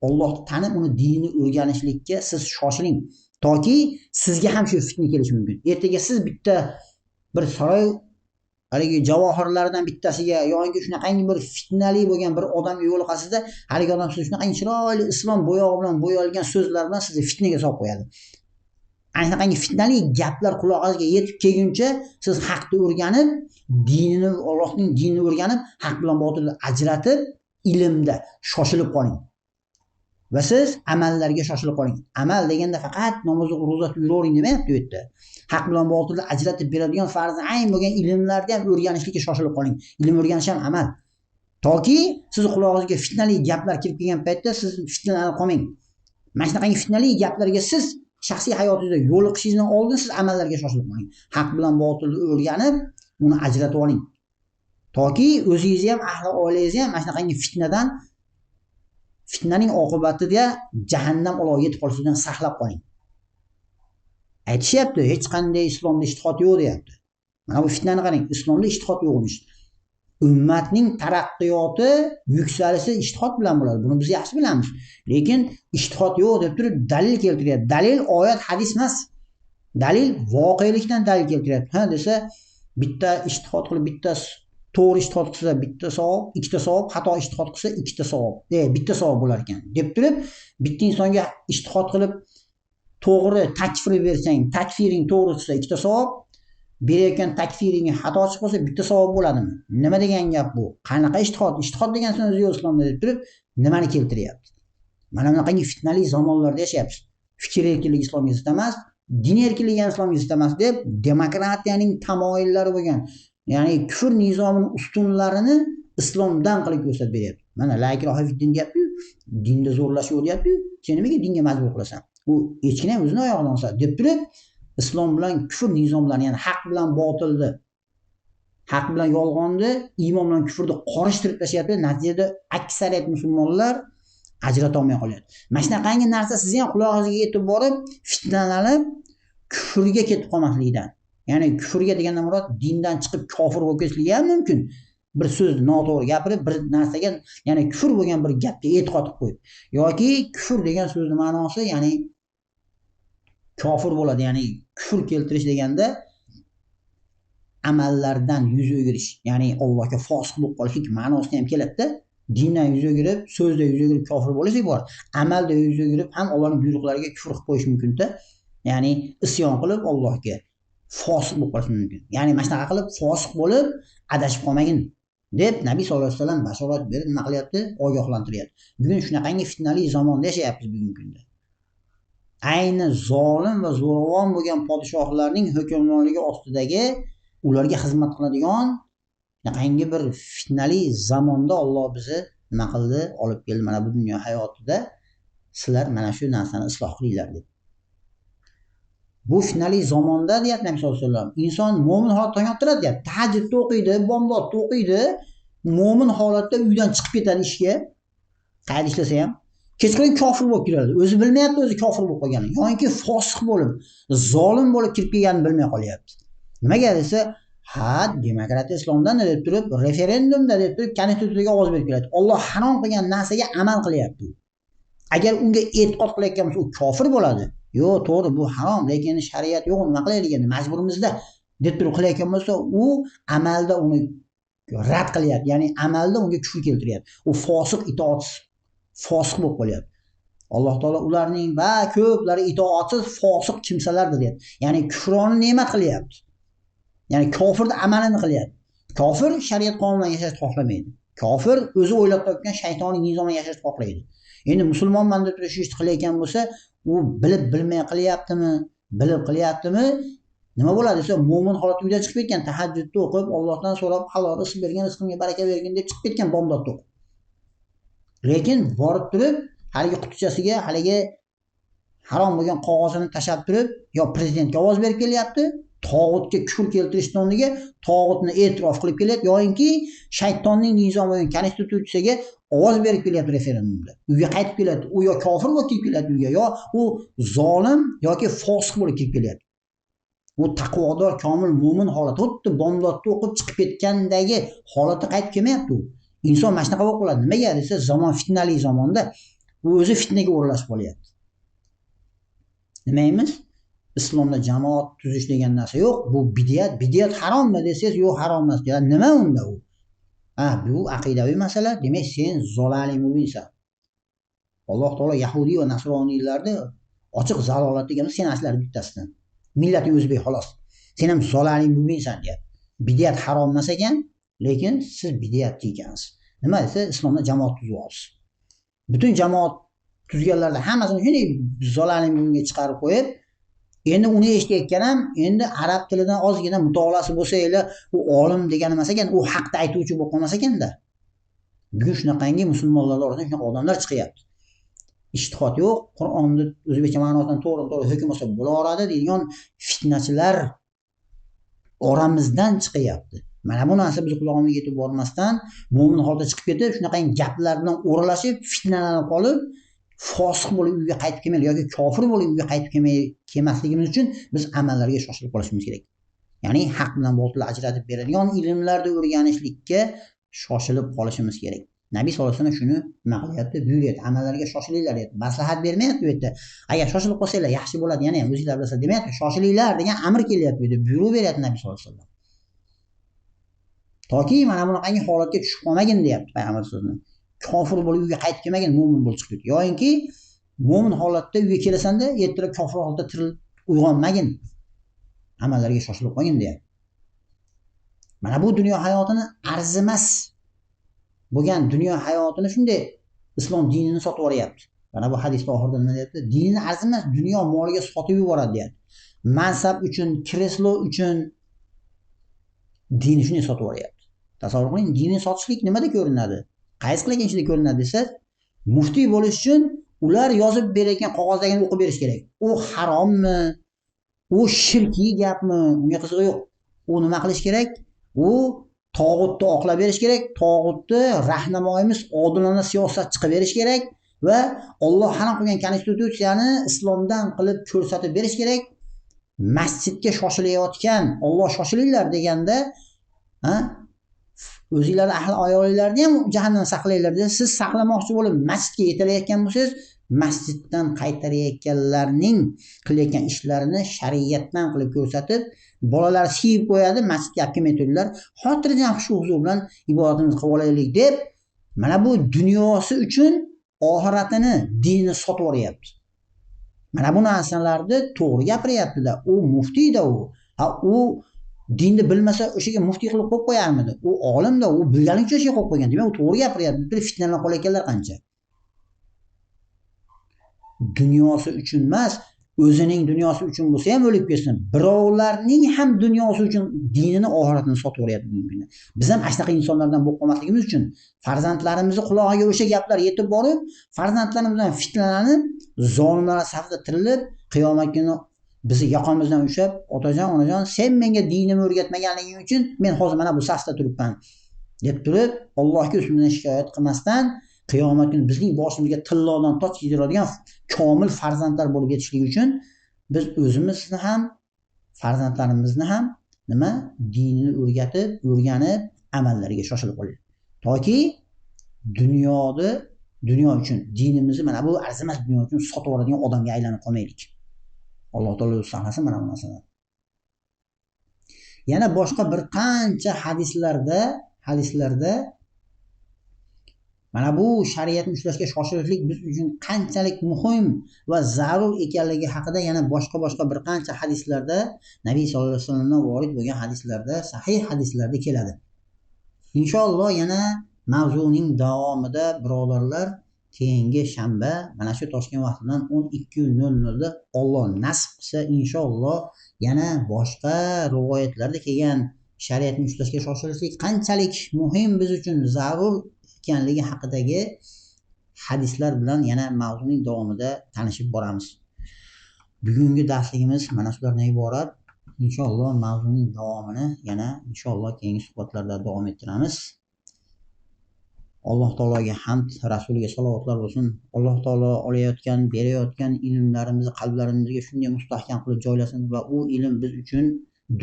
Allohni tanib uni dinini o'rganishlikka siz shoshiling. Toki sizga ham shu fitna kelishi mumkin. Ertaga siz bitta bir saroy haligi javohirlardan bittasiga yoki shunaqangi bir fitnali bo'lgan bir odamga yo'liqasizda, haligi odam sizni shunaqangi chiroyli islom bo'yog'i bilan bo'yalgan so'zlar bilan sizni fitnaga solib qo'yadi. Ana shunaqangi fitnali gaplar quloqingizga yetib kelguncha siz haqni o'rganib, dinini, Allohning dinini o'rganib, haq bilan botilni ajratib, ilmda shoshilib qoling. Va siz amallarga shoshilib qoling. Amal deganda faqat namoz o'qib, ro'za tutib yuravering demayapti bu yerda. Haq bilan botilni ajratib beradigan farz ayn bo'lgan ilmlarni ham o'rganishlikka shoshilib qoling. Ilm o'rganish ham amal. Toki siz quloqingizga fitnali gaplar kirib kelgan paytda siz fitnalanib qolmang. Mana shunaqangi fitnali gaplarga siz shaxsiy hayotingizda yo'liqishingizdan oldin siz amallarga shoshilib qoling. Haq bilan botilni o'rganib, uni ajratib oling. Toki o'zingizni ham, ahli oilangizni ham mana shunaqangi fitnaning oqibatida jahannam olovi yetib qolishidan saqlab qoling. Aytishyapti, hech qanday islomda ijtihod yo'q deyapti. Mana bu fitnani qarang, islomda ijtihod yo'qmish. Ummatning taraqqiyoti, yuksalishi ijtihod bilan bo'ladi. Buni biz yaxshi bilamiz. Lekin ijtihod yo'q deb turib dalil keltiryapti. Dalil oyat, hadis emas. Dalil voqelikdan dalil keltiryapti. Ha desa, bitta ijtihod qilib bittasi to'g'ri ijtihod qilsa bitta savob, ikkita savob, xato ijtihod qilsa ikkita savob. Bitta savob bo'lar ekan. Deb turib, bitta insonga ijtihod qilib to'g'ri takfir bersang, takfiring to'g'ri chiqsa ikkita savob, berayotgan takfiringga xato chiqib qolsa bitta savob bo'ladimi? Nima degan gap bu? Qanaqa ijtihod? Ijtihod degan so'z yo'q islomda deb turib, nimani keltiryapti? Mana bunaqangi fitnali zamonlarda yashayapmiz. Fikr erkinligi islomga zid emas, din erkinligi ham islomga zid emas deb demokratiyaning tamoyillari bo'lgan, ya'ni kufr nizomining ustunlarini islomdan qilib ko'rsatib beryapti. Mana la ikraha fid-din deyapti, dinda zo'rlash yo'q deyapti. Sen nimaga dinga majbur qilasan? U echkini ham o'zini oyog'idan olsa deb turib, islom bilan kufr nizomlarini, ya'ni haq bilan botilni, haq bilan yolg'onni, iymon bilan kufrni qorishtirib tashlayapti. Natijada aksariyat musulmonlar ajrata olmay qolyapti. Mana shunaqangi narsa sizni ham qulog'ingizga yetib borib, fitnalanib, kufrga ketib qolmaslikdan. Ya'ni kufrga degandan murod dindan chiqib kofir bo'lib ketishligi ham mumkin. Bir so'zni noto'g'ri gapirib, bir narsaga, ya'ni kufr bo'lgan bir gapga e'tiqod qilib qo'yib, yoki kufr degan so'zning ma'nosi, ya'ni kofir bo'ladi, ya'ni kufr keltirish deganda amallardan yuz o'girish, ya'ni Allohga fosiq bo'lib qolishlik ma'nosida ham keladi-da. Dindan yuz o'girib, so'zda yuz o'girib kofir bo'lishlik bor. Amalda yuz o'girib ham Allohning buyruqlariga kufr qilib qo'yish mumkin-da. Ya'ni isyon qilib Allohga fosiq bo'lib qolish mumkin. Ya'ni mana shunaqa qilib fosiq bo'lib adashib qolmagin deb Nabiy sollallohu alayhi vasallam bashorat berib nima qilyapti? Ogohlantiryapti. Bugun shunaqangi fitnali zamonda yashayapmiz bugungi kunda. Ayni zolim va zo'ravon bo'lgan podshohlarning hukmronligi ostidagi ularga xizmat qiladigan shunaqangi bir fitnali zamonda Alloh bizni nima qildi? Olib keldi mana bu dunyo hayotida. Sizlar mana shu narsani isloh qilinglar deb. Bu fitnali zamonda deyapti Nabiy sollallohu alayhi vasallam, inson mo'min holatda tong ottiradi deyapti. Tahajjud o'qiydi, bomdod o'qiydi, mo'min holatda uydan chiqib ketadi ishga. qayerda ishlasa ham kechqurun kofir bo'lib keladi. O'zi bilmayapti, o'zi kofir bo'lib qolganini. Yoki fosiq bo'lib, zolim bo'lib kirib kelganini bilmay qolyapti. Nimaga desa, ha, demokratiya islomdan deb turib, referendumda deb turib, konstitutsiyaga ovoz berib keladi. Alloh harom qilgan narsaga amal qilyapti. Agar unga e'tiqod qilayotgan bo'lsa, u kofir bo'ladi. Yo'q, to'g'ri, bu harom, lekin shariat yo'q, nima qilaylik endi, majburimizda deb turib qilayotgan bo'lsa, u amalda uni rad qilyapti. Ya'ni amalda unga kufr keltiryapti. U fosiq, itoatsiz, fosiq bo'lib qolyapti. Alloh taolo ularning va ko'plari itoatsiz, fosiq kimsalardir deyapti. Ya'ni kufroni ne'mat qilyapti. Ya'ni kofirning amalini qilyapti. Kofir shariat qonunidan yashashni xohlamaydi. Kofir o'zi o'ylab topgan shaytoniy nizomda yashashni xohlaydi. Endi musulmonman deb turib shu ishni qilayotgan bo'lsa, u bilib bilmay qilyaptimi, bilib qilyaptimi? Nima bo'ladi desa, mo'min holatda uydan chiqib ketgan, tahajjudni o'qib, Allohdan so'rab, halol rizq bergin, rizqimga baraka bergin deb chiqib ketgan bomdodni o'qib. Lekin borib turib, haligi qutichasiga, haligi harom bo'lgan qog'ozini tashab turib, yo prezidentga ovoz berib kelyapti, tog'utga kufr keltirishdan o'rniga tog'utni e'tirof qilib kelyapti, yoki shaytonning nizomi bo'lgan konstitutsiyaga ovoz berib kelyapti referendumda. Uyga qaytib kelyapti. U yo kofir bo'lib kirib kelyapti uyga, yo u zolim yoki fosiq bo'lib kirib kelyapti. U taqvodor, komil mo'min holati, xuddi bomdodni o'qib chiqib ketgandagi holatga qaytib kelmayapti u. Inson mana shunaqa bo'lib qoladi. Nimaga desa, zamon fitnali zamonda u o'zi fitnaga o'ralashib qolyapti. Nimaymiz? Islomda jamoat tuzish degan narsa yo'q. Bu bid'at. Bid'at harommi desangiz, yo'q, harom emas. Nima unda u? Bu aqidaviy masala. Demak, sen zolali mubinsan. Alloh taolo Yahudi va Nasroniylarni ochiq zalolat degan sen aslar bittasidan. Millati o'zbek xolos. Sen ham zolali mubinsan deyapti. Bid'at harom emas ekan, lekin siz bid'atchi ekansiz. Nima desa, islomda jamoat tuzib olsiz. Butun jamoat tuzganlarda hammasini shunday zolali mubinga chiqarib qo'yib, endi uni eshitayotgan ham endi arab tilidan ozgina mutolaasi bo'lsa-ila, u olim degani emas ekan, u haqda aytuvchi bo'lib qolmas ekanda. Bugun shunaqangi musulmonlar orasidan shunaqa odamlar chiqyapti. Ijtihod yo'q, Qur'onni o'zbekcha ma'nosidan to'g'ri hukm olsa bo'laveradi deydigan fitnachilar oramizdan chiqyapti. Mana bu narsa biz quloqimizga yetib bormasdan, mo'min holda chiqib ketib, shunaqangi gaplar bilan o'ralashib, fitnalanib qolib, fosiq bo'lib uyga qaytib kelmaylik yoki kofir bo'lib uyga qaytib kelmasligimiz uchun biz amallarga shoshilib qolishimiz kerak. Ya'ni haq bilan botilni ajratib beradigan ilmlarni o'rganishlikka shoshilib qolishimiz kerak. Nabiy sollallohu alayhi vasallam shuni nima qilyapti? Buyuryapti, amallarga shoshilinglar deyapti. Maslahat bermayapti bu yerda. Agar shoshilib qolsanglar yaxshi bo'ladi, yana ham o'zingizlar bilasiz demayapti. Shoshilinglar degan amr kelyapti bu yerda, buyruq beryapti Nabiy sollallohu alayhi vasallam. Toki mana bunaqangi holatga tushib qolmagin deyapti payg'ambar so'zini. Kofir bo'lib uyga qaytib kelmagin, mo'min bo'lib chiqib ketdi. Yo'inki mo'min holatda uyga kelasanda, ertaroq kofir holatda tirilib uyg'onmagin. Amallarga shoshilib qolgin deyapti. Mana bu dunyo hayotini arzimas bo'lgan dunyo hayotini shunday islom dinini sotib yuboryapti. Mana bu hadisda oxirida nima deyapti? Dinni arzimas dunyo moliga sotib yuboradi deyapti. Mansab uchun, kreslo uchun dinni shunday sotib yuboryapti. Tasavvur qiling, dinni sotishlik nimada ko'rinadi? Qaysi qilgan ishida ko'rinadi desa, muftiy bo'lish uchun ular yozib berayotgan qog'ozdagini o'qib berish kerak. U harommi? U shirkiy gapmi? Unga qizig'i yo'q. U nima qilish kerak? U tog'utni oqlab berish kerak, tog'utni rahnamoyimiz odilona siyosatchi qilib berish kerak va Alloh harom qilgan konstitutsiyani islomdan qilib ko'rsatib berish kerak. Masjidga shoshilayotgan, Alloh shoshilinglar deganda, o'zingizlar ahli ayollarni ham jahannamdan saqlanglar desa, siz saqlamoqchi bo'lib masjidga yetalayotgan bo'lsangiz, masjiddan qaytarayotganlarning qilayotgan ishlarini shariatdan qilib ko'rsatib, bolalar siyib qo'yadi, masjidga olib kelmay turdilar. Xotirjam xush-huzur bilan ibodatimizni qilib olaylik deb, mana bu dunyosi uchun oxiratini, dinini sotib yuboryapti. Mana bu narsalarni to'g'ri gapiryapti-da, u muftiyda u. U dinni bilmasa o'shaga muftiy qilib qo'yib qo'yarmidi? U olimda, u bilganicha o'shaga qo'yib qo'ygan. Demak, u to'g'ri gapiryapti. Bir fitnalanib qolayotganlar qancha. Dunyosi uchun emas, o'zining dunyosi uchun bo'lsa ham o'lib ketsin. Birovlarning ham dunyosi uchun dinini, oxiratini sotib yuboryapti bugun. Biz ham shunaqa insonlardan bo'lib qolmasligimiz uchun farzandlarimizni quloqiga o'sha gaplar yetib borib, farzandlarimiz bilan fitnalanib, zolimlar safida tirilib, qiyomat kuni bizni yoqamizdan ushlab, otajon, onajon, sen menga dinimni o'rgatmaganliging uchun men hozir mana bu safda turibman deb turib, Allohga o'zimdan shikoyat qilmasdan, qiyomat kuni bizning boshimizga tillodan toj kiydiradigan komil farzandlar bo'lib yetishligi uchun biz o'zimizni ham farzandlarimizni ham nima dinini o'rganib amallariga shoshilib qolaylik. Toki dunyo uchun dinimizni mana bu arzimas dunyo uchun sotib oladigan odamga aylanib qolmaylik. Alloh taolo o'zi saqlasin mana bu narsadan. Yana boshqa bir qancha hadislarda mana bu shariatni ushlashga shoshilishlik biz uchun qanchalik muhim va zarur ekanligi haqida yana boshqa bir qancha hadislarda Nabiy sollallohu alayhi vasallamdan vorid bo'lgan hadislarda, sahih hadislarda keladi. Inshaalloh yana mavzuning davomida birodarlar keyingi shanba mana shu Toshkent vaqtidan 12:00 da Alloh nasib qilsa inshaalloh yana boshqa rivoyatlarda kelgan shariatni ushlashga shoshilishlik qanchalik muhim biz uchun zarur ekanligi haqidagi hadislar bilan yana mavzuning davomida tanishib boramiz. Bugungi darsligimiz mana shulardan iborat. Inshaalloh mavzuning davomini yana inshaalloh keyingi suhbatlarda davom ettiramiz. Alloh taologa hamd, rasuliga salovatlar bo'lsin. Alloh taolo olayotgan, berayotgan ilmlarimizni qalblarimizga shunday mustahkam qilib joylasin va u ilm biz uchun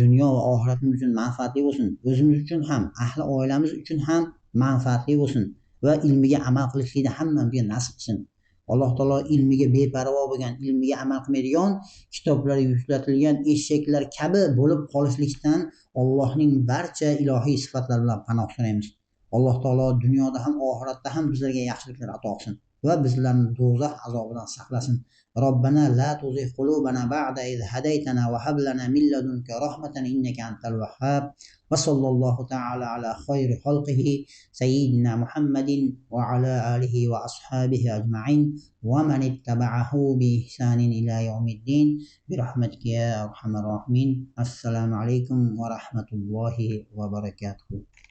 dunyo va oxiratimiz uchun manfaatli bo'lsin. O'zimiz uchun ham, ahli oilamiz uchun ham manfaatli bo'lsin va ilmiga amal qilishlikni hammamizga nasib qilsin. Alloh taolo ilmiga beparvo bo'lgan, ilmiga amal qilmaydigan, kitoblarga yuklatilgan eshaklar kabi bo'lib qolishlikdan Allohning barcha ilohiy sifatlari bilan panoh so'raymiz. Alloh taolo dunyoda ham oxiratda ham bizlarga yaxshiliklar ato qilsin va bizlarni do'zax azobidan saqlasin. Robbana la tuzigh qulubana ba'da iz hadaytana va hab lana min ladunka rahmatan innaka antal wahhab. Va sallallohu ta'ala ala khayri xalqihi sayyidina Muhammadin va ala alihi va ashabihi ajma'in va man ittaba'ahu bi ihsanin ila yawmiddin bi rahmatika ya arhamar rahimin. Assalomu alaykum va rahmatullohi va barakatuh.